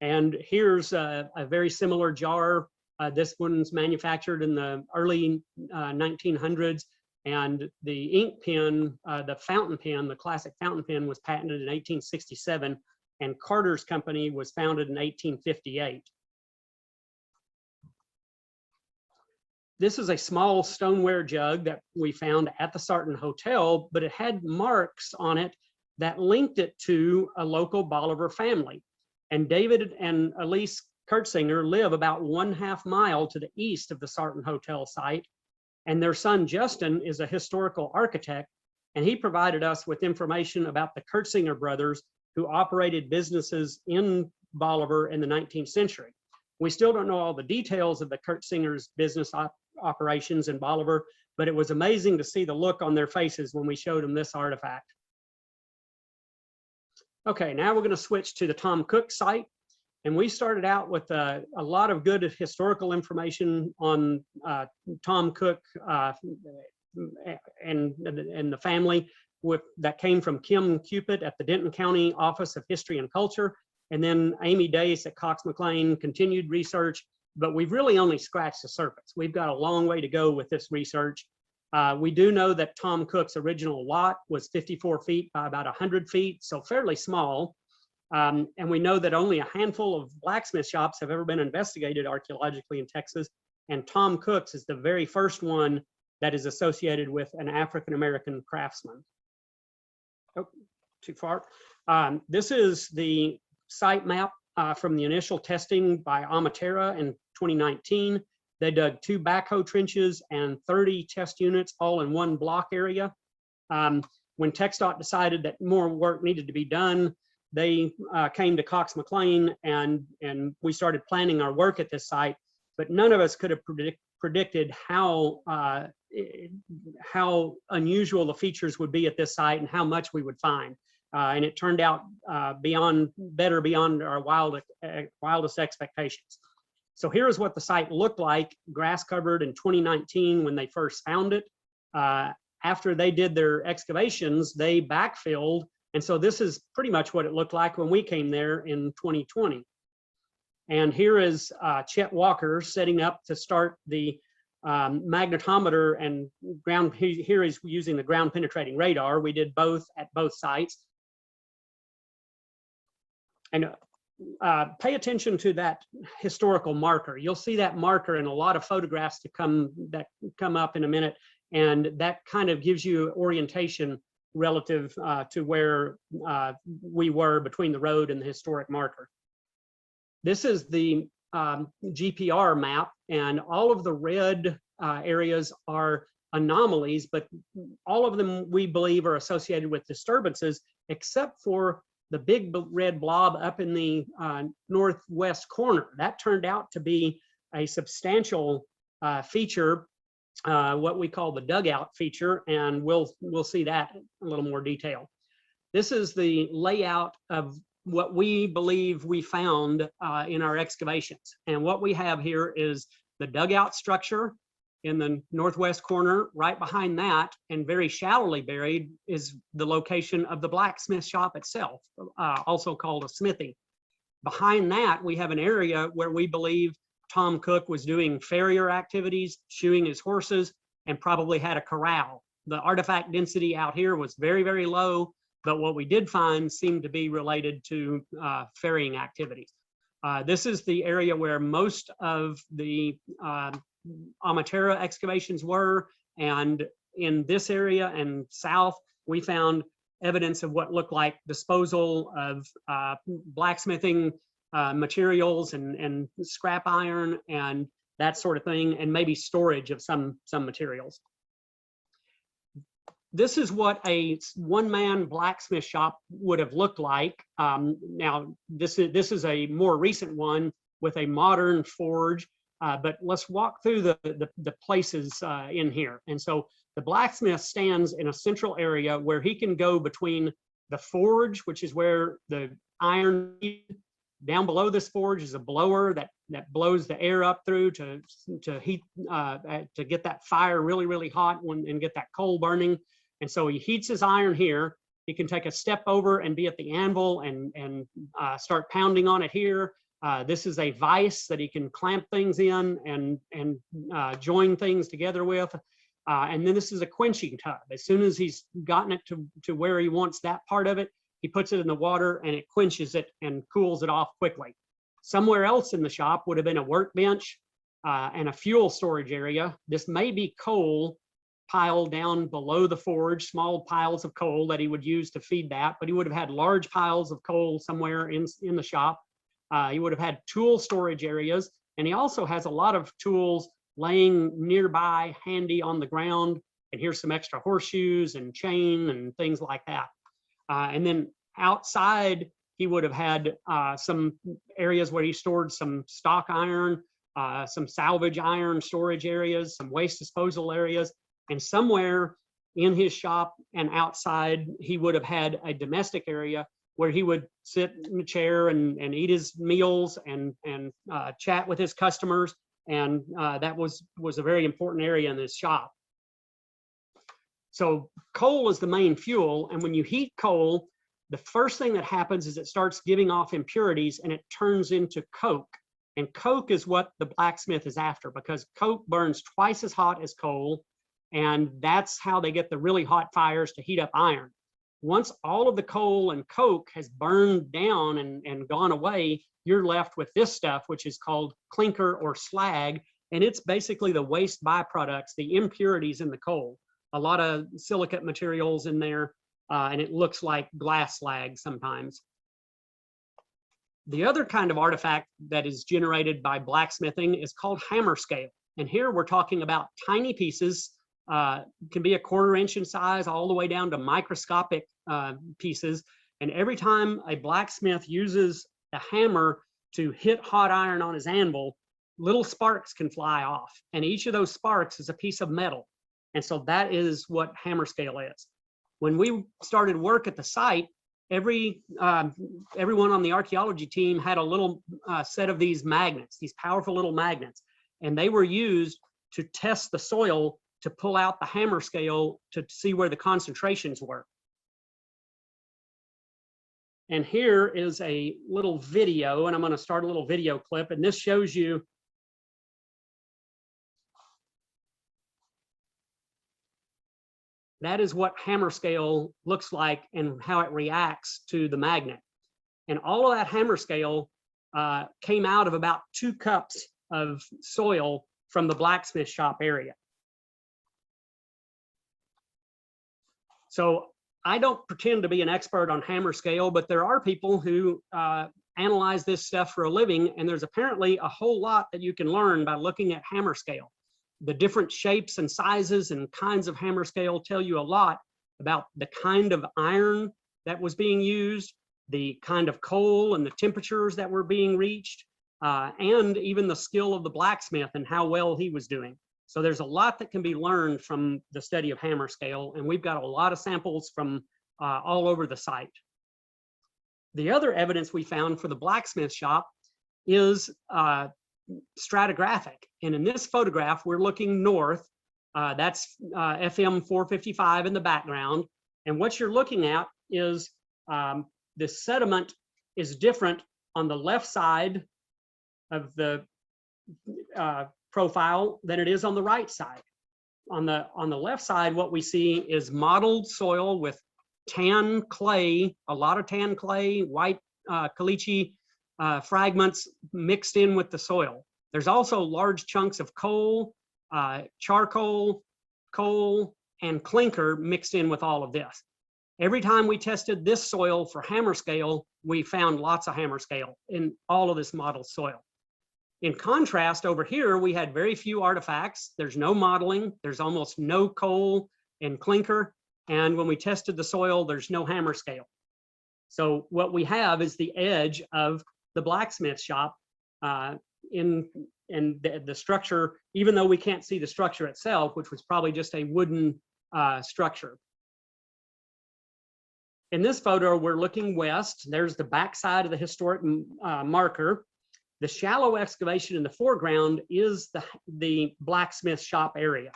And here's a very similar jar. This one's manufactured in the early 1900s, and the ink pen, the fountain pen, the classic fountain pen, was patented in 1867, and Carter's Company was founded in 1858. This is a small stoneware jug that we found at the Sarton Hotel, but it had marks on it that linked it to a local Bolivar family. And David and Elise Kurtzinger live about 1/2 mile to the east of the Sarton Hotel site. And their son, Justin, is a historical architect, and he provided us with information about the Kurtzinger brothers who operated businesses in Bolivar in the 19th century. We still don't know all the details of the Kurtzingers' business operations in Bolivar, but it was amazing to see the look on their faces when we showed them this artifact. Okay, now we're going to switch to the Tom Cook site. And we started out with a lot of good historical information on Tom Cook and the family that came from Kim Cupid at the Denton County Office of History and Culture. And then Amy Dace at Cox McLean continued research, but we've really only scratched the surface. We've got a long way to go with this research. We do know that Tom Cook's original lot was 54 feet by about 100 feet, so fairly small. And we know that only a handful of blacksmith shops have ever been investigated archaeologically in Texas, and Tom Cook's is the very first one that is associated with an African-American craftsman. Oh, too far. This is the site map from the initial testing by Amatera in 2019. They dug 2 backhoe trenches and 30 test units all in one block area. When TxDOT decided that more work needed to be done, they came to Cox McLean, and we started planning our work at this site, but none of us could have predicted how unusual the features would be at this site and how much we would find. And it turned out better beyond our wildest expectations. So here's what the site looked like, grass covered in 2019 when they first found it. After they did their excavations, they backfilled. And so this is pretty much what it looked like when we came there in 2020. And here is Chet Walker setting up to start the magnetometer and ground. Here he's using the ground penetrating radar. We did both at both sites. And pay attention to that historical marker. You'll see that marker in a lot of photographs that come up in a minute, and that kind of gives you orientation relative to where we were between the road and the historic marker. This is the GPR map, and all of the red areas are anomalies, but all of them we believe are associated with disturbances, except for the big red blob up in the northwest corner. That turned out to be a substantial feature, what we call the dugout feature, and we'll see that in a little more detail. This is the layout of what we believe we found in our excavations. And what we have here is the dugout structure in the northwest corner. Right behind that, and very shallowly buried, is the location of the blacksmith shop itself, also called a smithy. Behind that, we have an area where we believe Tom Cook was doing farrier activities, shoeing his horses, and probably had a corral. The artifact density out here was very, very low, but what we did find seemed to be related to ferrying activities. This is the area where most of the Amatera excavations were, and in this area and south, we found evidence of what looked like disposal of blacksmithing materials and scrap iron and that sort of thing, and maybe storage of some materials. This is what a one-man blacksmith shop would have looked like. Now, this is a more recent one with a modern forge, but let's walk through the places in here. And so the blacksmith stands in a central area where he can go between the forge, which is where the iron, down below this forge is a blower that blows the air up through to heat, to get that fire really hot and get that coal burning. And so he heats his iron here. He can take a step over and be at the anvil and start pounding on it here. This is a vise that he can clamp things in and join things together with. And then this is a quenching tub. As soon as he's gotten it to where he wants that part of it, he puts it in the water and it quenches it and cools it off quickly. Somewhere else in the shop would have been a workbench and a fuel storage area. This may be coal piled down below the forge, small piles of coal that he would use to feed that, but he would have had large piles of coal somewhere in the shop. He would have had tool storage areas, and he also has a lot of tools laying nearby, handy on the ground. And here's some extra horseshoes and chain and things like that. And then outside, he would have had some areas where he stored some stock iron, some salvage iron storage areas, some waste disposal areas. And somewhere in his shop and outside, he would have had a domestic area where he would sit in a chair and eat his meals and chat with his customers. And that was a very important area in his shop. So coal is the main fuel. And when you heat coal, the first thing that happens is it starts giving off impurities and it turns into coke. And coke is what the blacksmith is after, because coke burns twice as hot as coal. And that's how they get the really hot fires to heat up iron. Once all of the coal and coke has burned down and gone away, you're left with this stuff, which is called clinker or slag. And it's basically the waste byproducts, the impurities in the coal. A lot of silicate materials in there, and it looks like glass slag sometimes. The other kind of artifact that is generated by blacksmithing is called hammer scale. And here we're talking about tiny pieces, can be a 1/4 inch in size all the way down to microscopic pieces. And every time a blacksmith uses a hammer to hit hot iron on his anvil, little sparks can fly off. And each of those sparks is a piece of metal. And so that is what hammer scale is. When we started work at the site, everyone on the archaeology team had a little set of these magnets, these powerful little magnets. And they were used to test the soil to pull out the hammer scale to see where the concentrations were. And here is a little video, and I'm going to start a little video clip, and this shows you that is what hammer scale looks like and how it reacts to the magnet. And all of that hammer scale came out of about 2 cups of soil from the blacksmith shop area. So I don't pretend to be an expert on hammer scale, but there are people who analyze this stuff for a living, and there's apparently a whole lot that you can learn by looking at hammer scale. The different shapes and sizes and kinds of hammer scale tell you a lot about the kind of iron that was being used, the kind of coal and the temperatures that were being reached, and even the skill of the blacksmith and how well he was doing. So there's a lot that can be learned from the study of hammer scale, and we've got a lot of samples from all over the site. The other evidence we found for the blacksmith shop is stratigraphic. And in this photograph, we're looking north. That's FM 455 in the background. And what you're looking at is the sediment is different on the left side of the profile than it is on the right side. On the left side, what we see is mottled soil with tan clay, a lot of tan clay, white caliche fragments mixed in with the soil. There's also large chunks of coal, charcoal, coal, and clinker mixed in with all of this. Every time we tested this soil for hammer scale, we found lots of hammer scale in all of this model soil. In contrast, over here, we had very few artifacts. There's no modeling. There's almost no coal and clinker. And when we tested the soil, there's no hammer scale. So what we have is the edge of the blacksmith shop in the structure, even though we can't see the structure itself, which was probably just a wooden structure. In this photo, we're looking west. There's the backside of the historic marker. The shallow excavation in the foreground is the blacksmith shop area.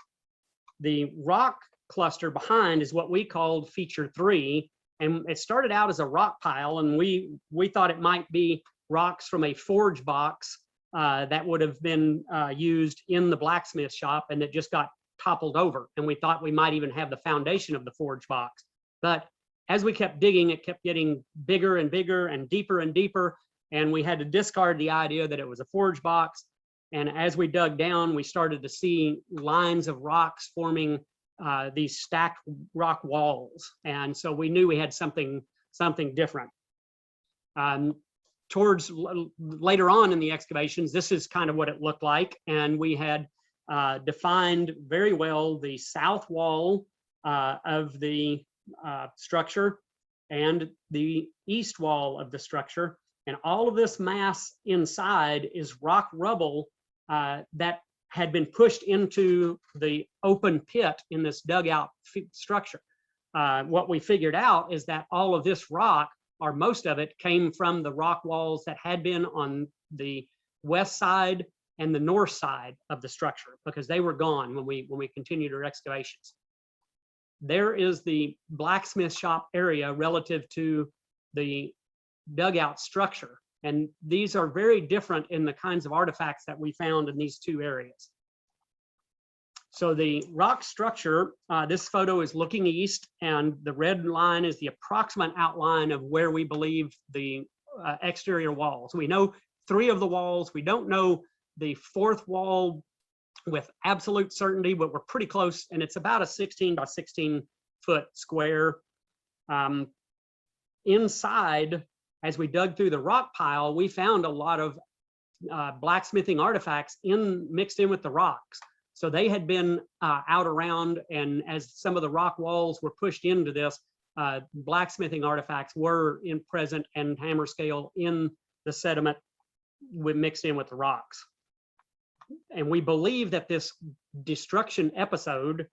The rock cluster behind is what we called feature 3. And it started out as a rock pile, and we thought it might be rocks from a forge box that would have been used in the blacksmith shop, and it just got toppled over. And we thought we might even have the foundation of the forge box. But as we kept digging, it kept getting bigger and bigger and deeper, and we had to discard the idea that it was a forge box. And as we dug down, we started to see lines of rocks forming these stacked rock walls. And so we knew we had something different. Towards later on in the excavations, this is kind of what it looked like. And we had defined very well the south wall of the structure and the east wall of the structure. And all of this mass inside is rock rubble that had been pushed into the open pit in this dugout structure. What we figured out is that all of this rock, or most of it, came from the rock walls that had been on the west side and the north side of the structure, because they were gone when we continued our excavations. There is the blacksmith shop area relative to the dugout structure. And these are very different in the kinds of artifacts that we found in these two areas. So the rock structure, this photo is looking east, and the red line is the approximate outline of where we believe the exterior walls. We know 3 of the walls. We don't know the 4th wall with absolute certainty, but we're pretty close, and it's about a 16 by 16 foot square. Inside, as we dug through the rock pile, we found a lot of blacksmithing artifacts mixed in with the rocks. So they had been out around, and as some of the rock walls were pushed into this, blacksmithing artifacts were present and hammer scale in the sediment mixed in with the rocks. And we believe that this destruction episode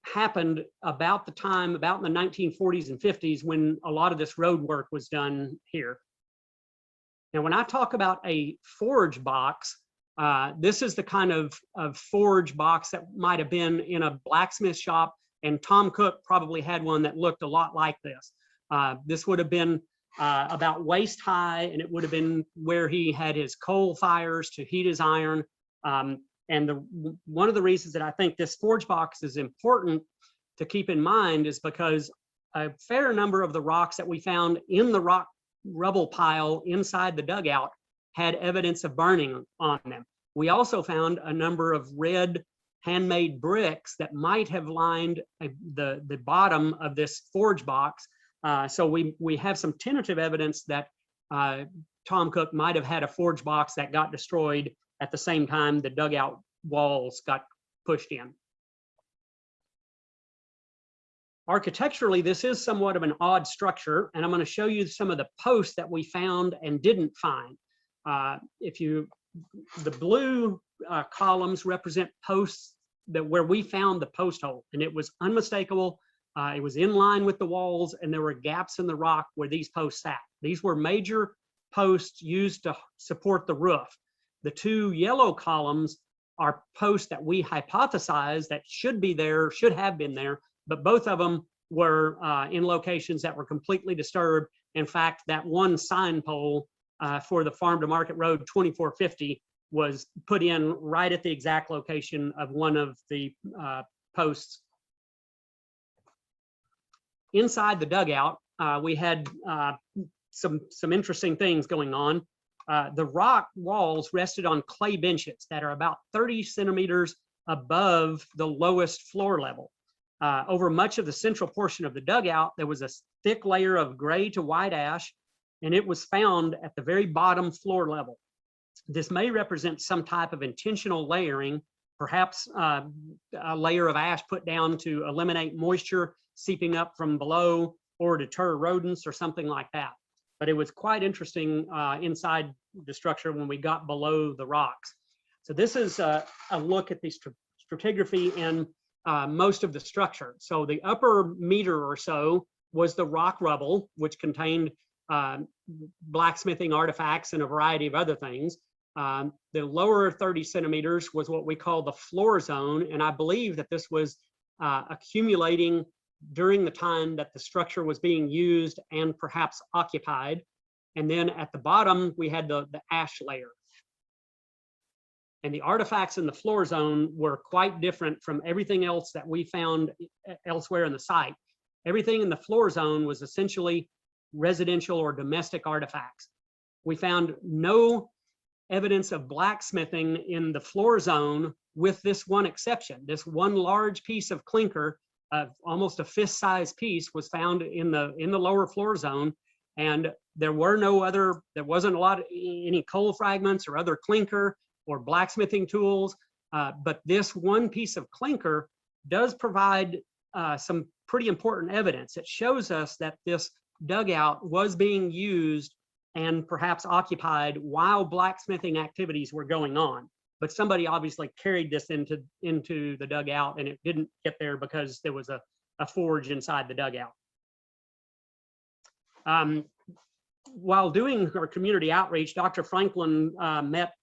happened about the time, about in the 1940s and 50s, when a lot of this road work was done here. Now, when I talk about a forge box, this is the kind of forge box that might have been in a blacksmith shop, and Tom Cook probably had one that looked a lot like this. This would have been about waist high, and it would have been where he had his coal fires to heat his iron. And one of the reasons that I think this forge box is important to keep in mind is because a fair number of the rocks that we found in the rock rubble pile inside the dugout had evidence of burning on them. We also found a number of red handmade bricks that might have lined the bottom of this forge box. So we have some tentative evidence that Tom Cook might have had a forge box that got destroyed at the same time the dugout walls got pushed in. Architecturally, this is somewhat of an odd structure, and I'm going to show you some of the posts that we found and didn't find. The blue columns represent posts where we found the post hole, and it was unmistakable. It was in line with the walls, and there were gaps in the rock where these posts sat. These were major posts used to support the roof. The 2 yellow columns are posts that we hypothesize that should have been there, but both of them were in locations that were completely disturbed. In fact, that one sign pole for the Farm to Market Road 2450 was put in right at the exact location of one of the posts. Inside the dugout, we had some interesting things going on. The rock walls rested on clay benches that are about 30 centimeters above the lowest floor level. Over much of the central portion of the dugout, there was a thick layer of gray to white ash, and it was found at the very bottom floor level. This may represent some type of intentional layering, perhaps a layer of ash put down to eliminate moisture seeping up from below or deter rodents or something like that. But it was quite interesting inside the structure when we got below the rocks. So this is a look at the stratigraphy in most of the structure. So the upper meter or so was the rock rubble, which contained blacksmithing artifacts and a variety of other things. The lower 30 centimeters was what we call the floor zone, and I believe that this was accumulating during the time that the structure was being used and perhaps occupied. And then at the bottom, we had the ash layer. And the artifacts in the floor zone were quite different from everything else that we found elsewhere in the site. Everything in the floor zone was essentially residential or domestic artifacts. We found no evidence of blacksmithing in the floor zone with this one exception. This one large piece of clinker, almost a fist-sized piece, was found in the lower floor zone, and there wasn't a lot of any coal fragments or other clinker or blacksmithing tools, but this one piece of clinker does provide some pretty important evidence. It shows us that this dugout was being used and perhaps occupied while blacksmithing activities were going on. But somebody obviously carried this into the dugout, and it didn't get there because there was a forge inside the dugout. While doing our community outreach, Dr. Franklin met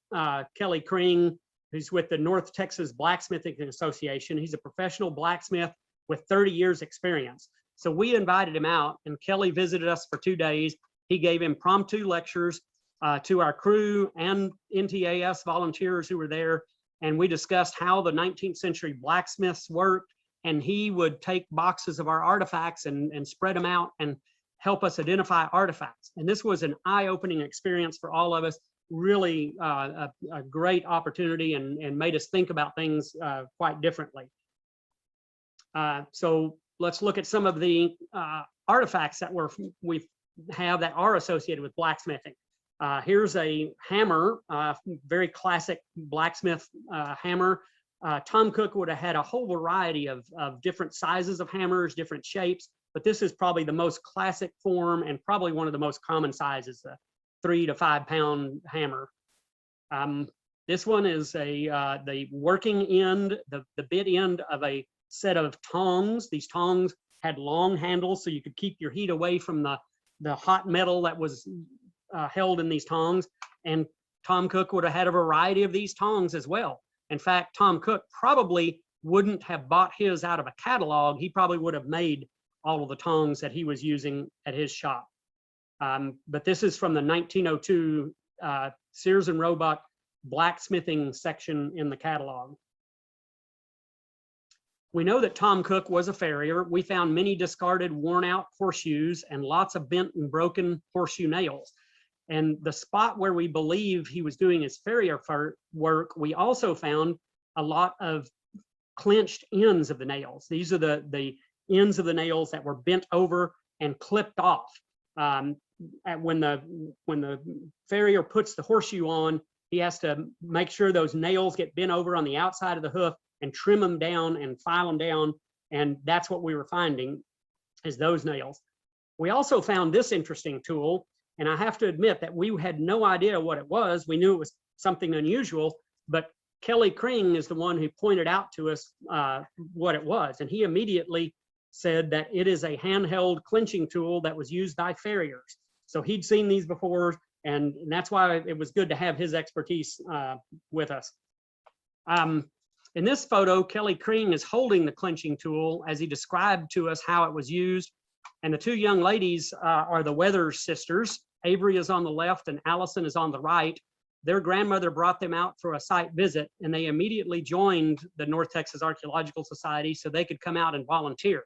Kelly Kring, who's with the North Texas Blacksmithing Association. He's a professional blacksmith with 30 years experience. So we invited him out, and Kelly visited us for 2 days. He gave impromptu lectures to our crew and NTAS volunteers who were there, and we discussed how the 19th century blacksmiths worked, and he would take boxes of our artifacts and spread them out and help us identify artifacts. And this was an eye-opening experience for all of us, really a great opportunity, and made us think about things quite differently. So let's look at some of the artifacts that we have that are associated with blacksmithing. Here's a hammer, very classic blacksmith hammer. Tom Cook would have had a whole variety of different sizes of hammers, different shapes, but this is probably the most classic form and probably one of the most common sizes, a 3 to 5 pound hammer. This one is the working end, the bit end of a set of tongs. These tongs had long handles so you could keep your heat away from the hot metal that was held in these tongs. And Tom Cook would have had a variety of these tongs as well. In fact, Tom Cook probably wouldn't have bought his out of a catalog. He probably would have made all of the tongs that he was using at his shop. But this is from the 1902 Sears and Roebuck blacksmithing section in the catalog. We know that Tom Cook was a farrier. We found many discarded, worn out horseshoes and lots of bent and broken horseshoe nails. And the spot where we believe he was doing his farrier work, we also found a lot of clenched ends of the nails. These are the ends of the nails that were bent over and clipped off. When the farrier puts the horseshoe on, he has to make sure those nails get bent over on the outside of the hoof and trim them down and file them down. And that's what we were finding, is those nails. We also found this interesting tool, and I have to admit that we had no idea what it was. We knew it was something unusual, but Kelly Kring is the one who pointed out to us what it was. And he immediately said that it is a handheld clinching tool that was used by farriers. So he'd seen these before, and that's why it was good to have his expertise with us. In this photo, Kelly Kring is holding the clinching tool as he described to us how it was used. And the two young ladies are the Weathers sisters. Avery is on the left and Allison is on the right. Their grandmother brought them out for a site visit, and they immediately joined the North Texas Archeological Society so they could come out and volunteer.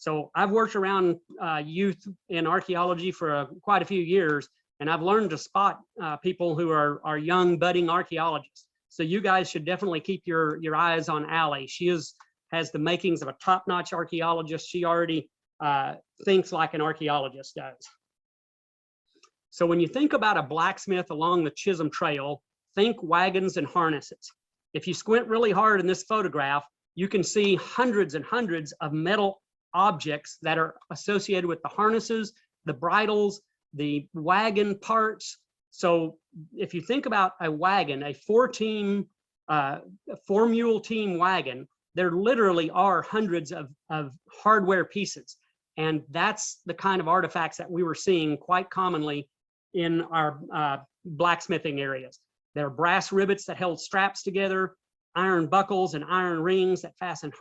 So I've worked around youth in archaeology for quite a few years, and I've learned to spot people who are young budding archaeologists. So you guys should definitely keep your eyes on Allie. She has the makings of a top-notch archaeologist. She already thinks like an archaeologist does. So when you think about a blacksmith along the Chisholm Trail, think wagons and harnesses. If you squint really hard in this photograph, you can see hundreds and hundreds of metal objects that are associated with the harnesses, the bridles, the wagon parts. So if you think about a wagon, a four-mule team wagon, there literally are hundreds of hardware pieces. And that's the kind of artifacts that we were seeing quite commonly in our blacksmithing areas. There are brass rivets that held straps together, iron buckles and iron rings that fasten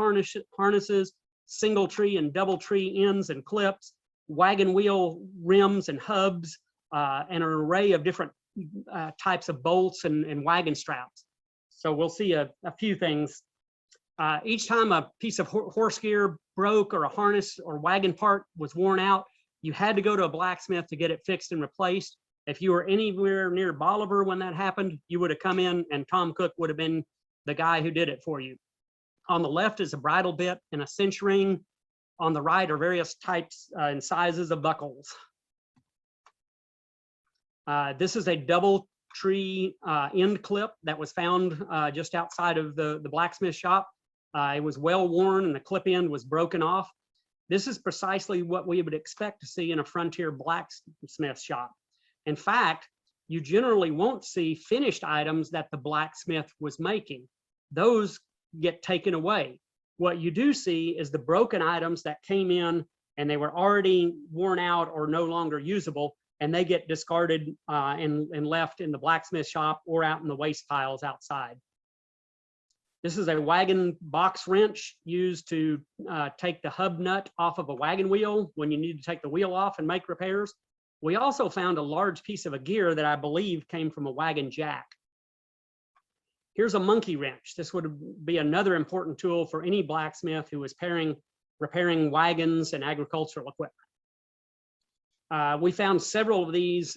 harnesses, single tree and double tree ends and clips, wagon wheel rims and hubs, and an array of different types of bolts and wagon straps. So we'll see a few things. Each time a piece of horse gear broke or a harness or wagon part was worn out, you had to go to a blacksmith to get it fixed and replaced. If you were anywhere near Bolivar when that happened, you would have come in and Tom Cook would have been the guy who did it for you. On the left is a bridle bit and a cinch ring. On the right are various types and sizes of buckles. This is a double tree end clip that was found just outside of the blacksmith shop. It was well worn and the clip end was broken off. This is precisely what we would expect to see in a frontier blacksmith shop. In fact, you generally won't see finished items that the blacksmith was making. Those get taken away. What you do see is the broken items that came in and they were already worn out or no longer usable, and they get discarded and left in the blacksmith shop or out in the waste piles outside. This is a wagon box wrench used to take the hub nut off of a wagon wheel when you need to take the wheel off and make repairs. We also found a large piece of a gear that I believe came from a wagon jack. Here's a monkey wrench. This would be another important tool for any blacksmith who is repairing wagons and agricultural equipment. We found several of these,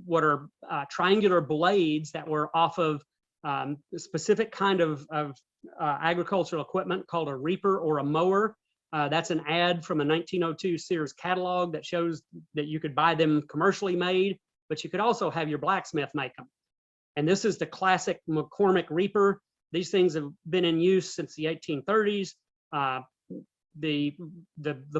what are triangular blades that were off of a specific kind of agricultural equipment called a reaper or a mower. That's an ad from a 1902 Sears catalog that shows that you could buy them commercially made, but you could also have your blacksmith make them. And this is the classic McCormick reaper. These things have been in use since the 1830s. The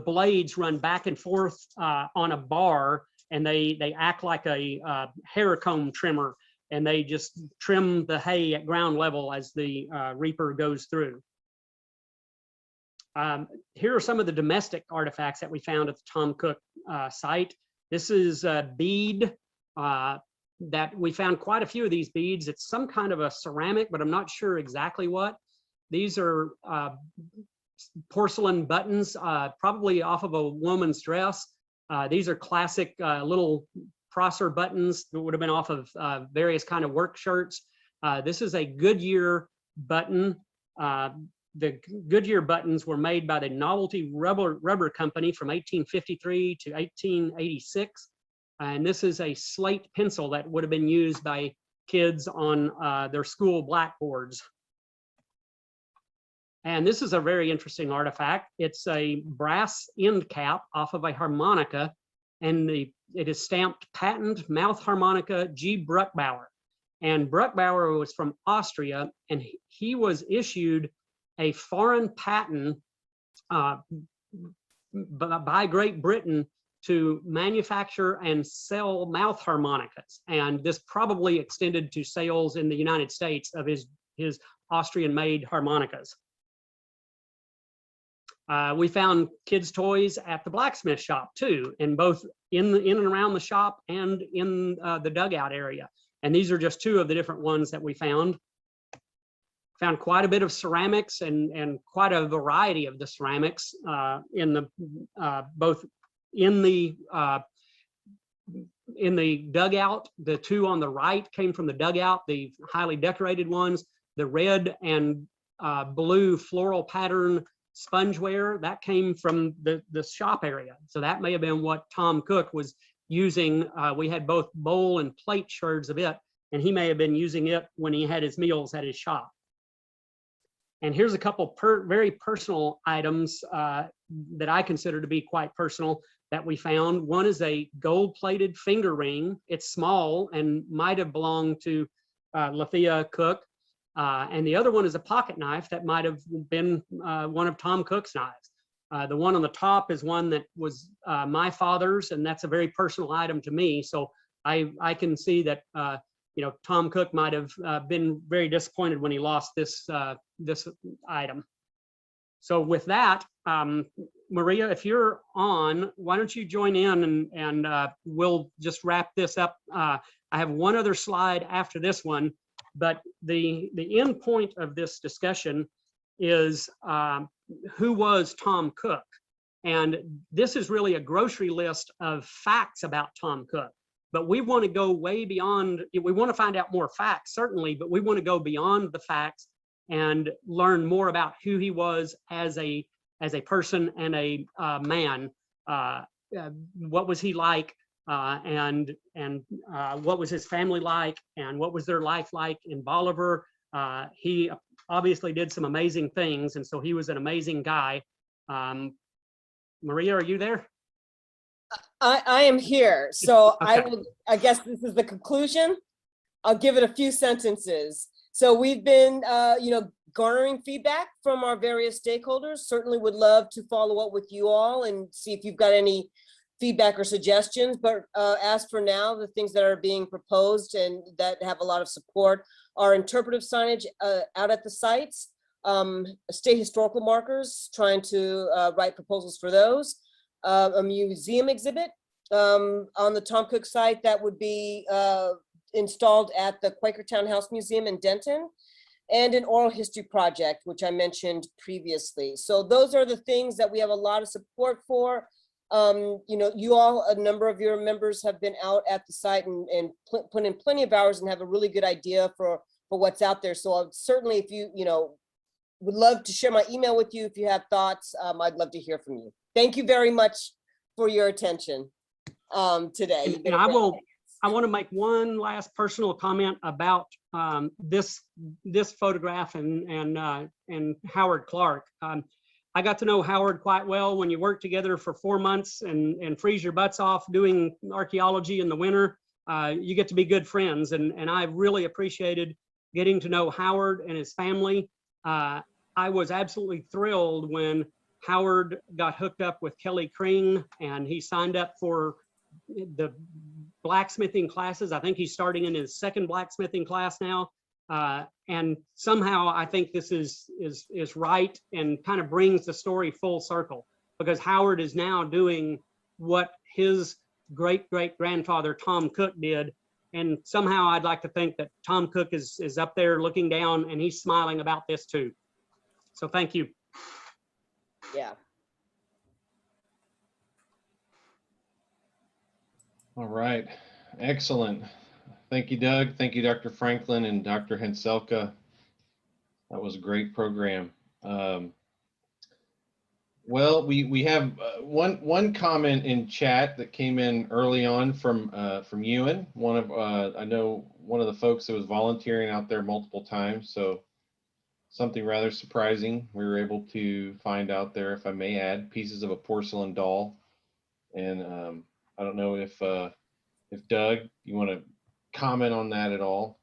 blades run back and forth on a bar, and they act like a hair comb trimmer, and they just trim the hay at ground level as the reaper goes through. Here are some of the domestic artifacts that we found at the Tom Cook site. This is a bead that we found quite a few of these beads. It's some kind of a ceramic, but I'm not sure exactly what. These are porcelain buttons, probably off of a woman's dress. These are classic little crosser buttons that would have been off of various kind of work shirts. This is a Goodyear button. The Goodyear buttons were made by the Novelty Rubber Company from 1853 to 1886. And this is a slate pencil that would have been used by kids on their school blackboards. And this is a very interesting artifact. It's a brass end cap off of a harmonica, and it is stamped patent mouth harmonica G. Bruckbauer. And Bruckbauer was from Austria, and he was issued a foreign patent by Great Britain to manufacture and sell mouth harmonicas. And this probably extended to sales in the United States of his Austrian-made harmonicas. We found kids' toys at the blacksmith shop too, in both in and around the shop and in the dugout area. And these are just two of the different ones that we found. Found quite a bit of ceramics and quite a variety of the ceramics in the both in the dugout. The two on the right came from the dugout, the highly decorated ones. The red and blue floral pattern spongeware, that came from the shop area. So that may have been what Tom Cook was using. We had both bowl and plate sherds of it, and he may have been using it when he had his meals at his shop. And here's a couple very personal items that I consider to be quite personal that we found. One is a gold-plated finger ring. It's small and might have belonged to Lethea Cook. And the other one is a pocket knife that might have been one of Tom Cook's knives. The one on the top is one that was my father's, and that's a very personal item to me. So I can see that Tom Cook might have been very disappointed when he lost this this item. So with that, Maria, if you're on, why don't you join in and we'll just wrap this up. I have one other slide after this one, but the end point of this discussion is who was Tom Cook? And this is really a grocery list of facts about Tom Cook. But we want to go way beyond. We want to find out more facts, certainly, but we want to go beyond the facts and learn more about who he was as a person and a man. What was he like, and what was his family like, and what was their life like in Bolivar? He obviously did some amazing things, and so he was an amazing guy. Maria, are you there? I am here. So Okay. I guess this is the conclusion. I'll give it a few sentences. So we've been, garnering feedback from our various stakeholders. Certainly would love to follow up with you all and see if you've got any feedback or suggestions. But as for now, the things that are being proposed and that have a lot of support are interpretive signage out at the sites, state historical markers, trying to write proposals for those. A museum exhibit on the Tom Cook site that would be installed at the Quakertown House Museum in Denton, and an oral history project, which I mentioned previously. So those are the things that we have a lot of support for. You all, a number of your members have been out at the site and put in plenty of hours and have a really good idea for what's out there. So I'll certainly, if you would love to share my email with you if you have thoughts, I'd love to hear from you. Thank you very much for your attention today. And I want to make one last personal comment about this photograph and Howard Clark. I got to know Howard quite well. When you work together for 4 months and freeze your butts off doing archaeology in the winter, you get to be good friends. And I really appreciated getting to know Howard and his family. I was absolutely thrilled when Howard got hooked up with Kelly Kring and he signed up for the blacksmithing classes. I think he's starting in his second blacksmithing class now. And somehow I think this is right and kind of brings the story full circle, because Howard is now doing what his great-great-grandfather Tom Cook did. And somehow I'd like to think that Tom Cook is up there looking down and he's smiling about this too. So thank you. Yeah. All right, excellent. Thank you, Doug. Thank you, Dr. Franklin and Dr. Henselka. That was a great program. Well, we have one comment in chat that came in early on from Ewan. I know one of the folks that was volunteering out there multiple times. So something rather surprising. We were able to find out there, if I may add, pieces of a porcelain doll. And I don't know if Doug, you want to comment on that at all?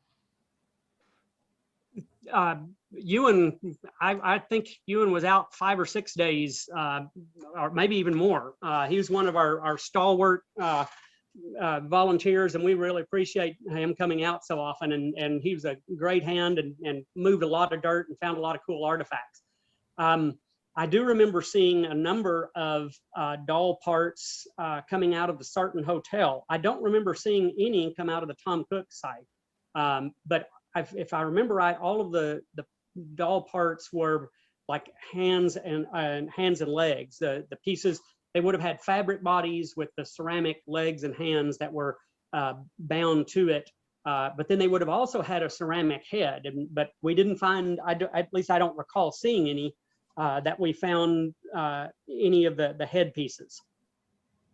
Ewan, I think Ewan was out 5 or 6 days, or maybe even more. He was one of our stalwart volunteers, and we really appreciate him coming out so often. And he was a great hand and moved a lot of dirt and found a lot of cool artifacts. I do remember seeing a number of doll parts coming out of the Sarton Hotel. I don't remember seeing any come out of the Tom Cook site, but if I remember right, all of the doll parts were like hands and legs. The pieces, they would have had fabric bodies with the ceramic legs and hands that were bound to it. But then they would have also had a ceramic head, but we didn't find, at least I don't recall seeing any that we found any of the headpieces.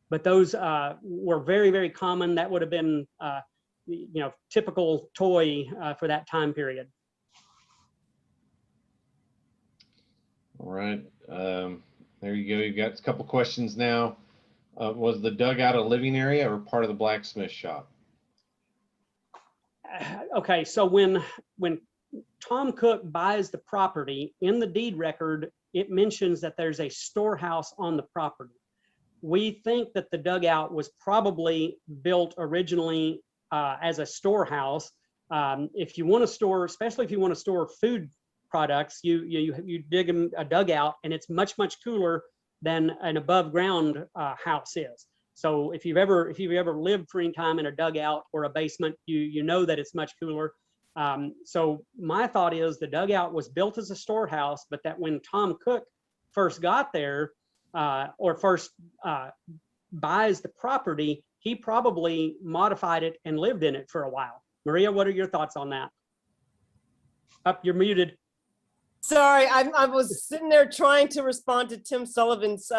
But those were very, very common. That would have been, typical toy for that time period. All right. There you go. You've got a couple questions now. Was the dugout a living area or part of the blacksmith shop? Okay, so when Tom Cook buys the property, in the deed record, it mentions that there's a storehouse on the property. We think that the dugout was probably built originally as a storehouse. If you want to store, especially if you want to store food products, you dig a dugout, and it's much cooler than an above ground house is. So if you've ever lived for any time in a dugout or a basement, you know that it's much cooler. So my thought is the dugout was built as a storehouse, but that when Tom Cook first got there or first buys the property, he probably modified it and lived in it for a while. Maria, what are your thoughts on that? Up, you're muted. Sorry, I was sitting there trying to respond to Tim Sullivan's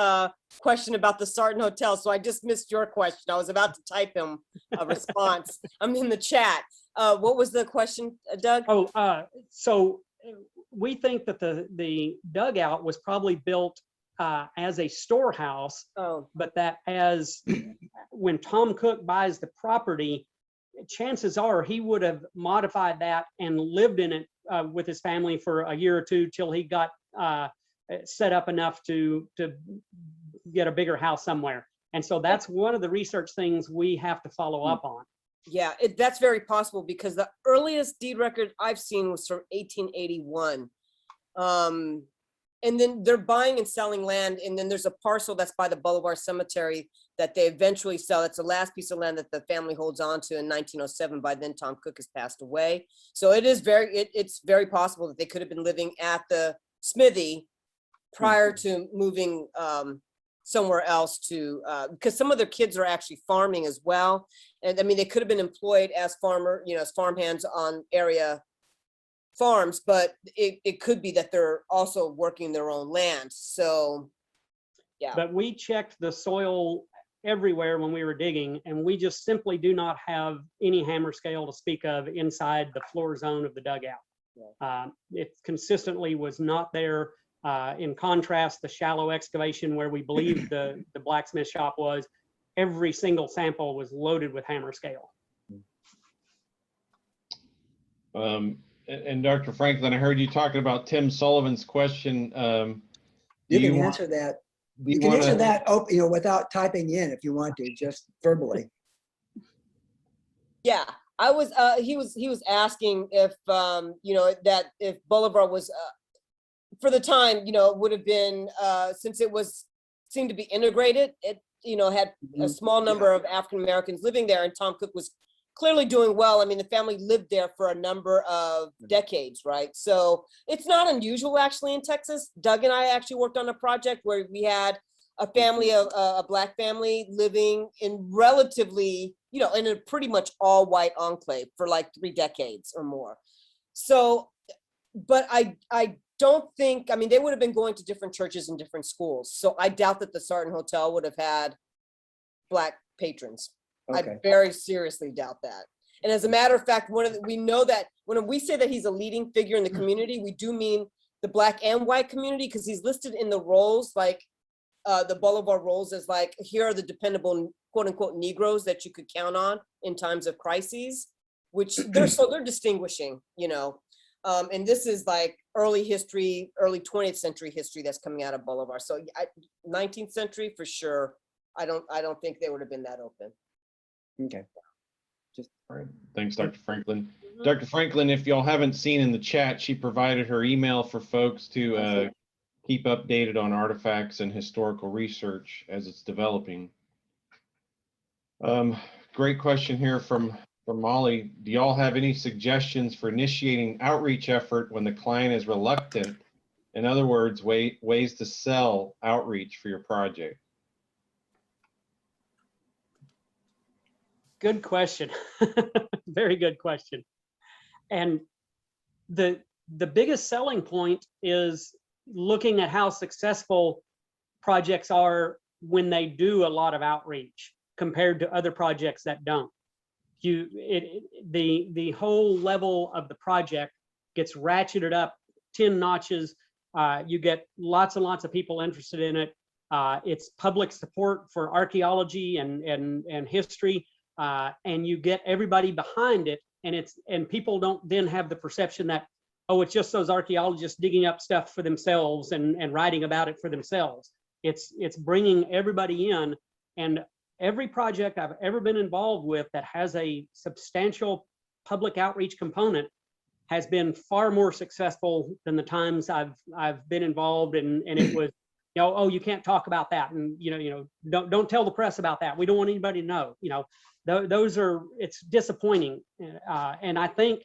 question about the Sarton Hotel, so I just missed your question. I was about to type him a response. I'm in the chat. What was the question, Doug? So we think that the dugout was probably built as a storehouse, but that when Tom Cook buys the property, chances are he would have modified that and lived in it with his family for a year or two till he got set up enough to get a bigger house somewhere. And so that's one of the research things we have to follow up on. Yeah, that's very possible because the earliest deed record I've seen was from 1881. And then they're buying and selling land. And then there's a parcel that's by the Bolivar Cemetery that they eventually sell. It's the last piece of land that the family holds on to in 1907. By then, Tom Cook has passed away. So it is it's very possible that they could have been living at the smithy prior to moving somewhere else to, because some of their kids are actually farming as well. And I mean, they could have been employed as as farmhands on area farms, but it could be that they're also working their own land. So, yeah. But we checked the soil everywhere when we were digging, and we just simply do not have any hammer scale to speak of inside the floor zone of the dugout. Yeah. It consistently was not there. In contrast, the shallow excavation where we believe the blacksmith shop was, every single sample was loaded with hammer scale. And Dr. Franklin, I heard you talking about Tim Sullivan's question. You can answer that. You can answer that, without typing in if you want to, just verbally. Yeah, I was. He was asking if that if Bolivar was for the time, it would have been since it seemed to be integrated. It had a small number of African Americans living there, and Tom Cook was clearly doing well. I mean, the family lived there for a number of decades, right? So it's not unusual actually in Texas. Doug and I actually worked on a project where we had a family of a Black family living in relatively, in a pretty much all white enclave for like 3 decades or more. So, but I don't think, I mean, they would have been going to different churches and different schools. So I doubt that the Sarton Hotel would have had Black patrons. Okay. I very seriously doubt that. And as a matter of fact, we know that when we say that he's a leading figure in the community, we do mean the Black and white community, because he's listed in the roles, like the Bolivar roles, as like, here are the dependable quote unquote Negroes that you could count on in times of crises, which they're distinguishing, and this is like early history, early 20th century history that's coming out of Bolivar. So 19th century for sure. I don't think they would have been that open. Okay. All right. Thanks, Dr. Franklin. Dr. Franklin, if y'all haven't seen in the chat, she provided her email for folks to keep updated on artifacts and historical research as it's developing. Great question here from Molly. Do y'all have any suggestions for initiating outreach effort when the client is reluctant? In other words, ways to sell outreach for your project? Good question. Very good question. And the biggest selling point is looking at how successful projects are when they do a lot of outreach compared to other projects that don't. The whole level of the project gets ratcheted up 10 notches. You get lots and lots of people interested in it. It's public support for archaeology and history, and you get everybody behind it. And people don't then have the perception that, oh, it's just those archaeologists digging up stuff for themselves and writing about it for themselves. It's bringing everybody in, and every project I've ever been involved with that has a substantial public outreach component has been far more successful than the times I've been involved, and it was, you know, oh, you can't talk about that, and don't tell the press about that. We don't want anybody to know. Those are, it's disappointing, and I think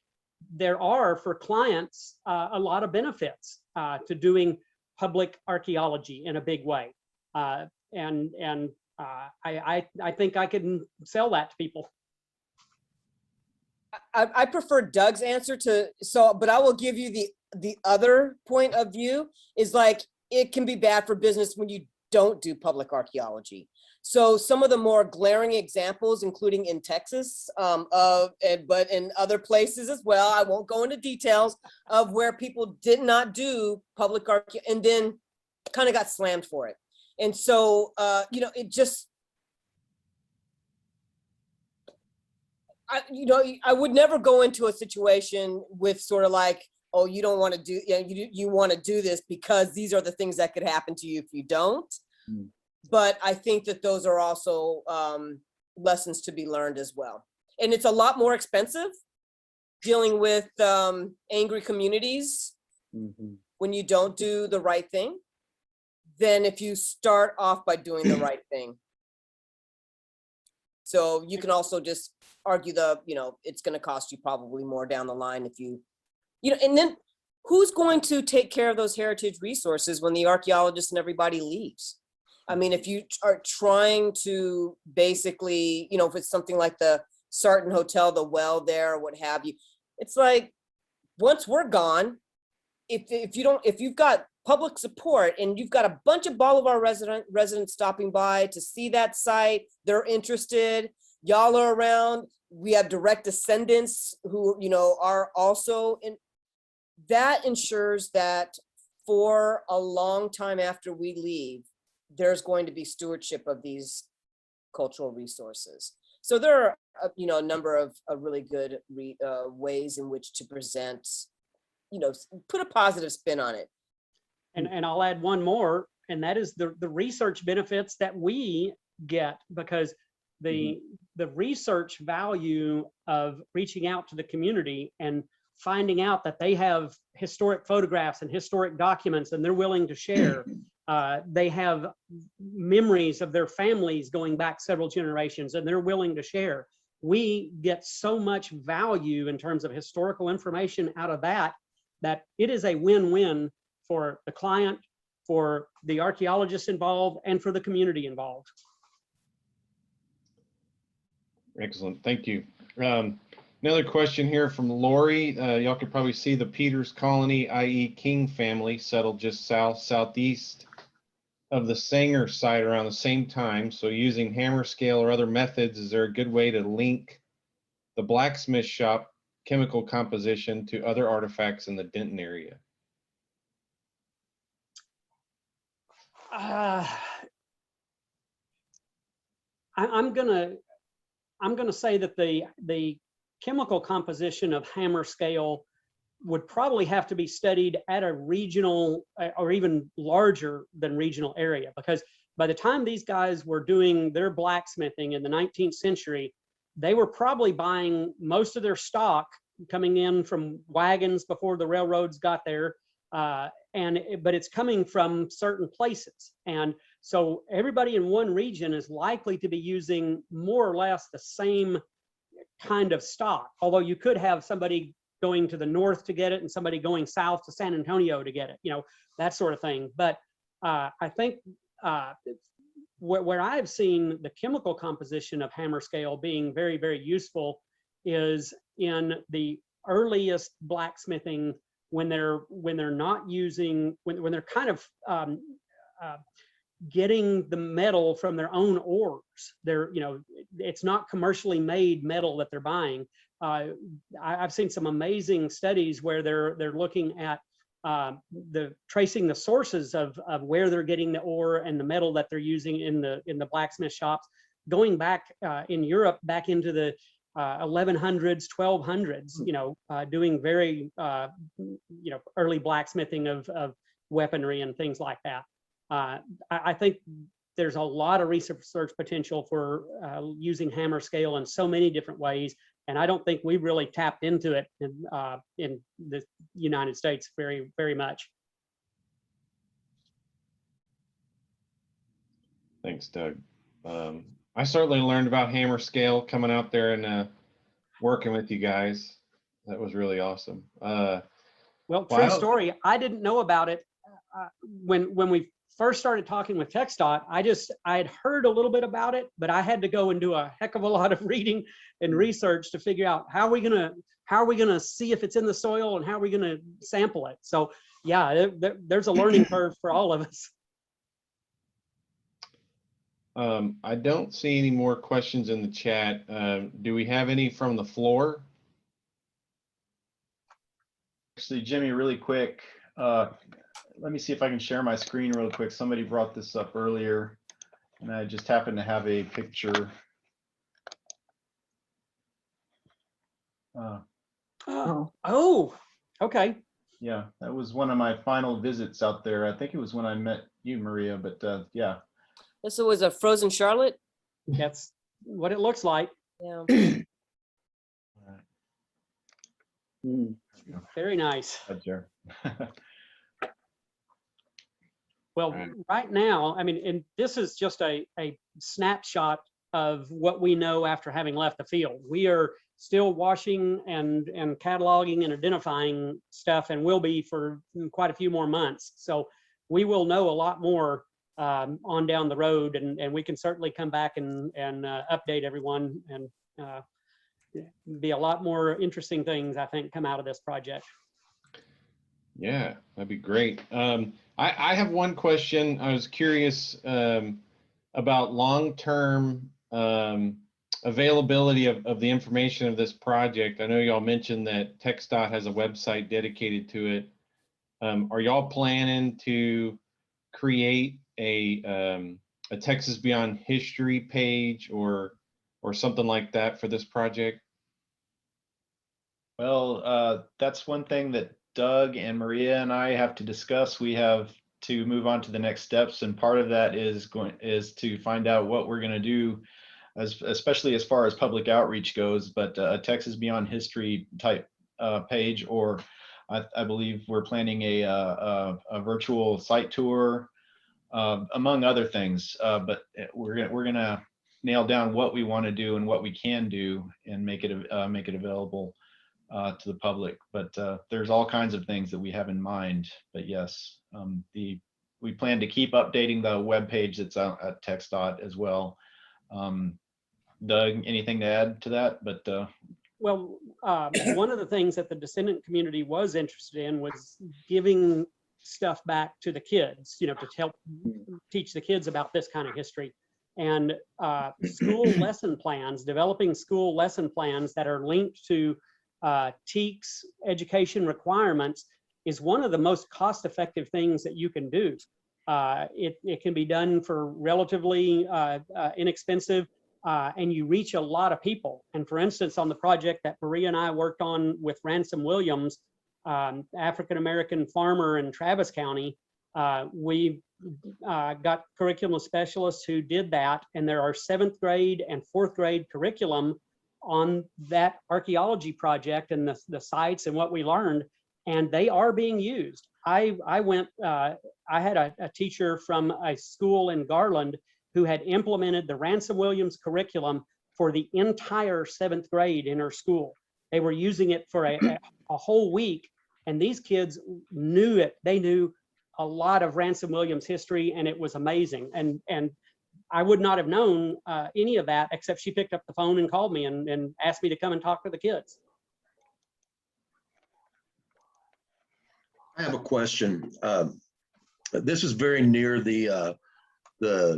there are for clients a lot of benefits to doing public archaeology in a big way, and I think I can sell that to people. I prefer Doug's answer but I will give you the other point of view is like, it can be bad for business when you don't do public archaeology. So some of the more glaring examples, including in Texas, but in other places as well, I won't go into details of where people did not do public archaeology and then kind of got slammed for it. And so, it just, I would never go into a situation with sort of like, oh, you don't want to do, you want to do this because these are the things that could happen to you if you don't. Mm. But I think that those are also lessons to be learned as well. And it's a lot more expensive dealing with angry communities when you don't do the right thing than if you start off by doing the right thing. So you can also just argue it's going to cost you probably more down the line if and then who's going to take care of those heritage resources when the archaeologists and everybody leaves? I mean, if you are trying to basically, if it's something like the Sarton Hotel, the well there, or what have you, it's like, once we're gone, if you've got public support and you've got a bunch of Bolivar residents stopping by to see that site, they're interested, y'all are around, we have direct descendants who, are also in, that ensures that for a long time after we leave, there's going to be stewardship of these cultural resources. So there are, a number of really good ways in which to present, put a positive spin on it. And I'll add one more, and that is the research benefits that we get, because the research value of reaching out to the community and finding out that they have historic photographs and historic documents and they're willing to share. They have memories of their families going back several generations and they're willing to share. We get so much value in terms of historical information out of that it is a win-win for the client, for the archaeologists involved, and for the community involved. Excellent, thank you. Another question here from Lori. Y'all could probably see the Peters colony, i.e. King family, settled just southeast of the Sanger site around the same time. So using hammer scale or other methods, is there a good way to link the blacksmith shop chemical composition to other artifacts in the Denton area? I'm gonna say that the chemical composition of hammer scale would probably have to be studied at a regional or even larger than regional area, because by the time these guys were doing their blacksmithing in the 19th century, they were probably buying most of their stock coming in from wagons before the railroads got there, but it's coming from certain places. And so everybody in one region is likely to be using more or less the same kind of stock, although you could have somebody going to the north to get it and somebody going south to San Antonio to get it, that sort of thing. But I think where I've seen the chemical composition of hammer scale being very, very useful is in the earliest blacksmithing when they're not using, when they're kind of getting the metal from their own ores. They're, it's not commercially made metal that they're buying. I've seen some amazing studies where they're looking at tracing the sources of where they're getting the ore and the metal that they're using in the blacksmith shops, going back in Europe, back into the 1100s, 1200s, doing very, early blacksmithing of weaponry and things like that. I think there's a lot of research potential for using hammer scale in so many different ways, and I don't think we've really tapped into it in the United States very, very much. Thanks, Doug. I certainly learned about hammer scale coming out there and working with you guys. That was really awesome. Well, true story. I didn't know about it when we first started talking with TxDOT. I had heard a little bit about it, but I had to go and do a heck of a lot of reading and research to figure out how are we gonna see if it's in the soil and how are we gonna sample it. So yeah, there's a learning curve for all of us. I don't see any more questions in the chat. Do we have any from the floor? Actually, Jimmy, really quick, let me see if I can share my screen real quick. Somebody brought this up earlier, and I just happen to have a picture. Oh, okay. Yeah, that was one of my final visits out there. I think it was when I met you, Maria, but yeah. This was a frozen Charlotte? That's what it looks like. Yeah. Very nice. Well, Right. right now, I mean, and this is just a snapshot of what we know after having left the field. We are still washing and cataloging and identifying stuff, and will be for quite a few more months. So we will know a lot more on down the road, and we can certainly come back and update everyone, and be a lot more interesting things, I think, come out of this project. Yeah, that'd be great. I have one question. I was curious about long-term availability of the information of this project. I know y'all mentioned that TxDOT has a website dedicated to it. Are y'all planning to create a Texas Beyond History page or something like that for this project? Well, that's one thing that Doug and Maria and I have to discuss. We have to move on to the next steps, and part of that is to find out what we're going to do, especially as far as public outreach goes. But a Texas Beyond History type page, or I believe we're planning a virtual site tour, among other things. But we're gonna nail down what we want to do and what we can do, and make it available to the public. But there's all kinds of things that we have in mind. But yes, we plan to keep updating the web page that's out at TxDOT as well. Doug, anything to add to that? But well, one of the things that the descendant community was interested in was giving stuff back to the kids, to help teach the kids about this kind of history. And school lesson plans, developing school lesson plans that are linked to TEKS education requirements is one of the most cost-effective things that you can do. It can be done for relatively inexpensive, and you reach a lot of people. And for instance, on the project that Maria and I worked on with Ransom Williams, African-American farmer in Travis County, we got curriculum specialists who did that, and there are 7th grade and 4th grade curriculum on that archaeology project and the sites and what we learned, and they are being used. I had a teacher from a school in Garland who had implemented the Ransom Williams curriculum for the entire 7th grade in her school. They were using it for a whole week, and these kids knew it. They knew a lot of Ransom Williams history, and it was amazing. And I would not have known any of that, except she picked up the phone and called me and asked me to come and talk to the kids. I have a question. This is very near the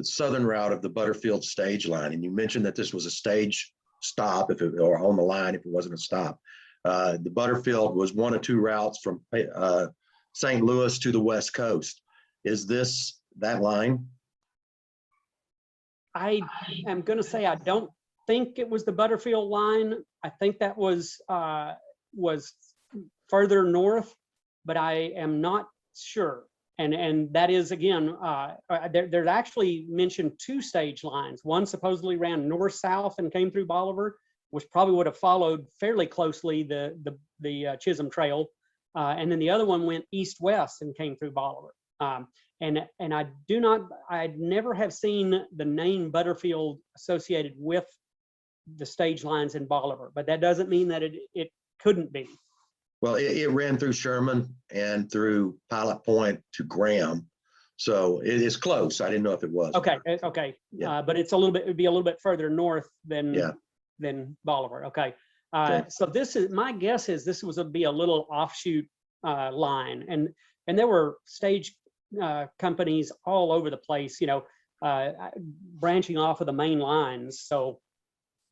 southern route of the Butterfield stage line, and you mentioned that this was a stage stop or on the line if it wasn't a stop. The Butterfield was one of two routes from St. Louis to the West Coast. Is this that line? I am going to say I don't think it was the Butterfield line. I think that was further north, but I am not sure. And that is, again, there's actually mentioned two stage lines. One supposedly ran north-south and came through Bolivar, which probably would have followed fairly closely the Chisholm Trail. And then the other one went east-west and came through Bolivar. And I never have seen the name Butterfield associated with the stage lines in Bolivar, but that doesn't mean that it couldn't be. Well, it ran through Sherman and through Pilot Point to Graham. So it is close. I didn't know if it was. Okay, okay. Yeah. But it's it'd be a little bit further north than Bolivar. Okay. So my guess is this would be a little offshoot line. And there were stage companies all over the place, branching off of the main lines. So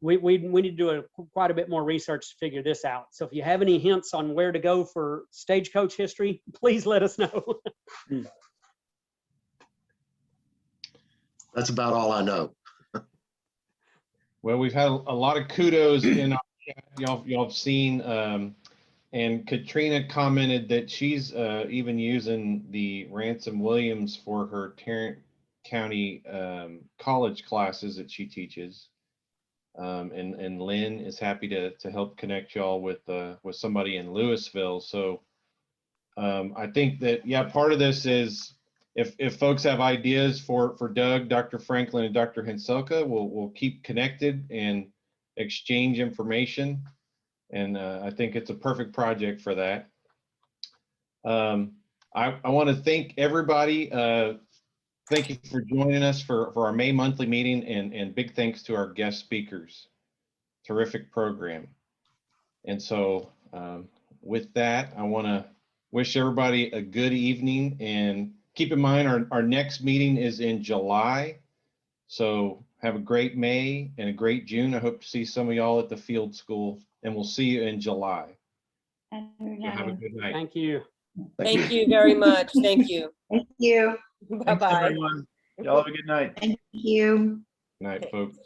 we need to do quite a bit more research to figure this out. So if you have any hints on where to go for stagecoach history, please let us know. That's about all I know. Well, we've had a lot of kudos in our chat. Y'all have seen, and Katrina commented that she's even using the Ransom Williams for her Tarrant County college classes that she teaches. And Lynn is happy to help connect y'all with somebody in Louisville. So I think that, yeah, part of this is if folks have ideas for Doug, Dr. Franklin, and Dr. Henselka, we'll keep connected and exchange information. And I think it's a perfect project for that. I want to thank everybody. Thank you for joining us for our May monthly meeting, and big thanks to our guest speakers. Terrific program. And so with that, I want to wish everybody a good evening, and keep in mind our next meeting is in July. So have a great May and a great June. I hope to see some of y'all at the field school, and we'll see you in July. So have a good night. Thank you. Thank you very much. Thank you. Thank you. Bye-bye. Everyone, y'all have a good night. Thank you. Good night, folks.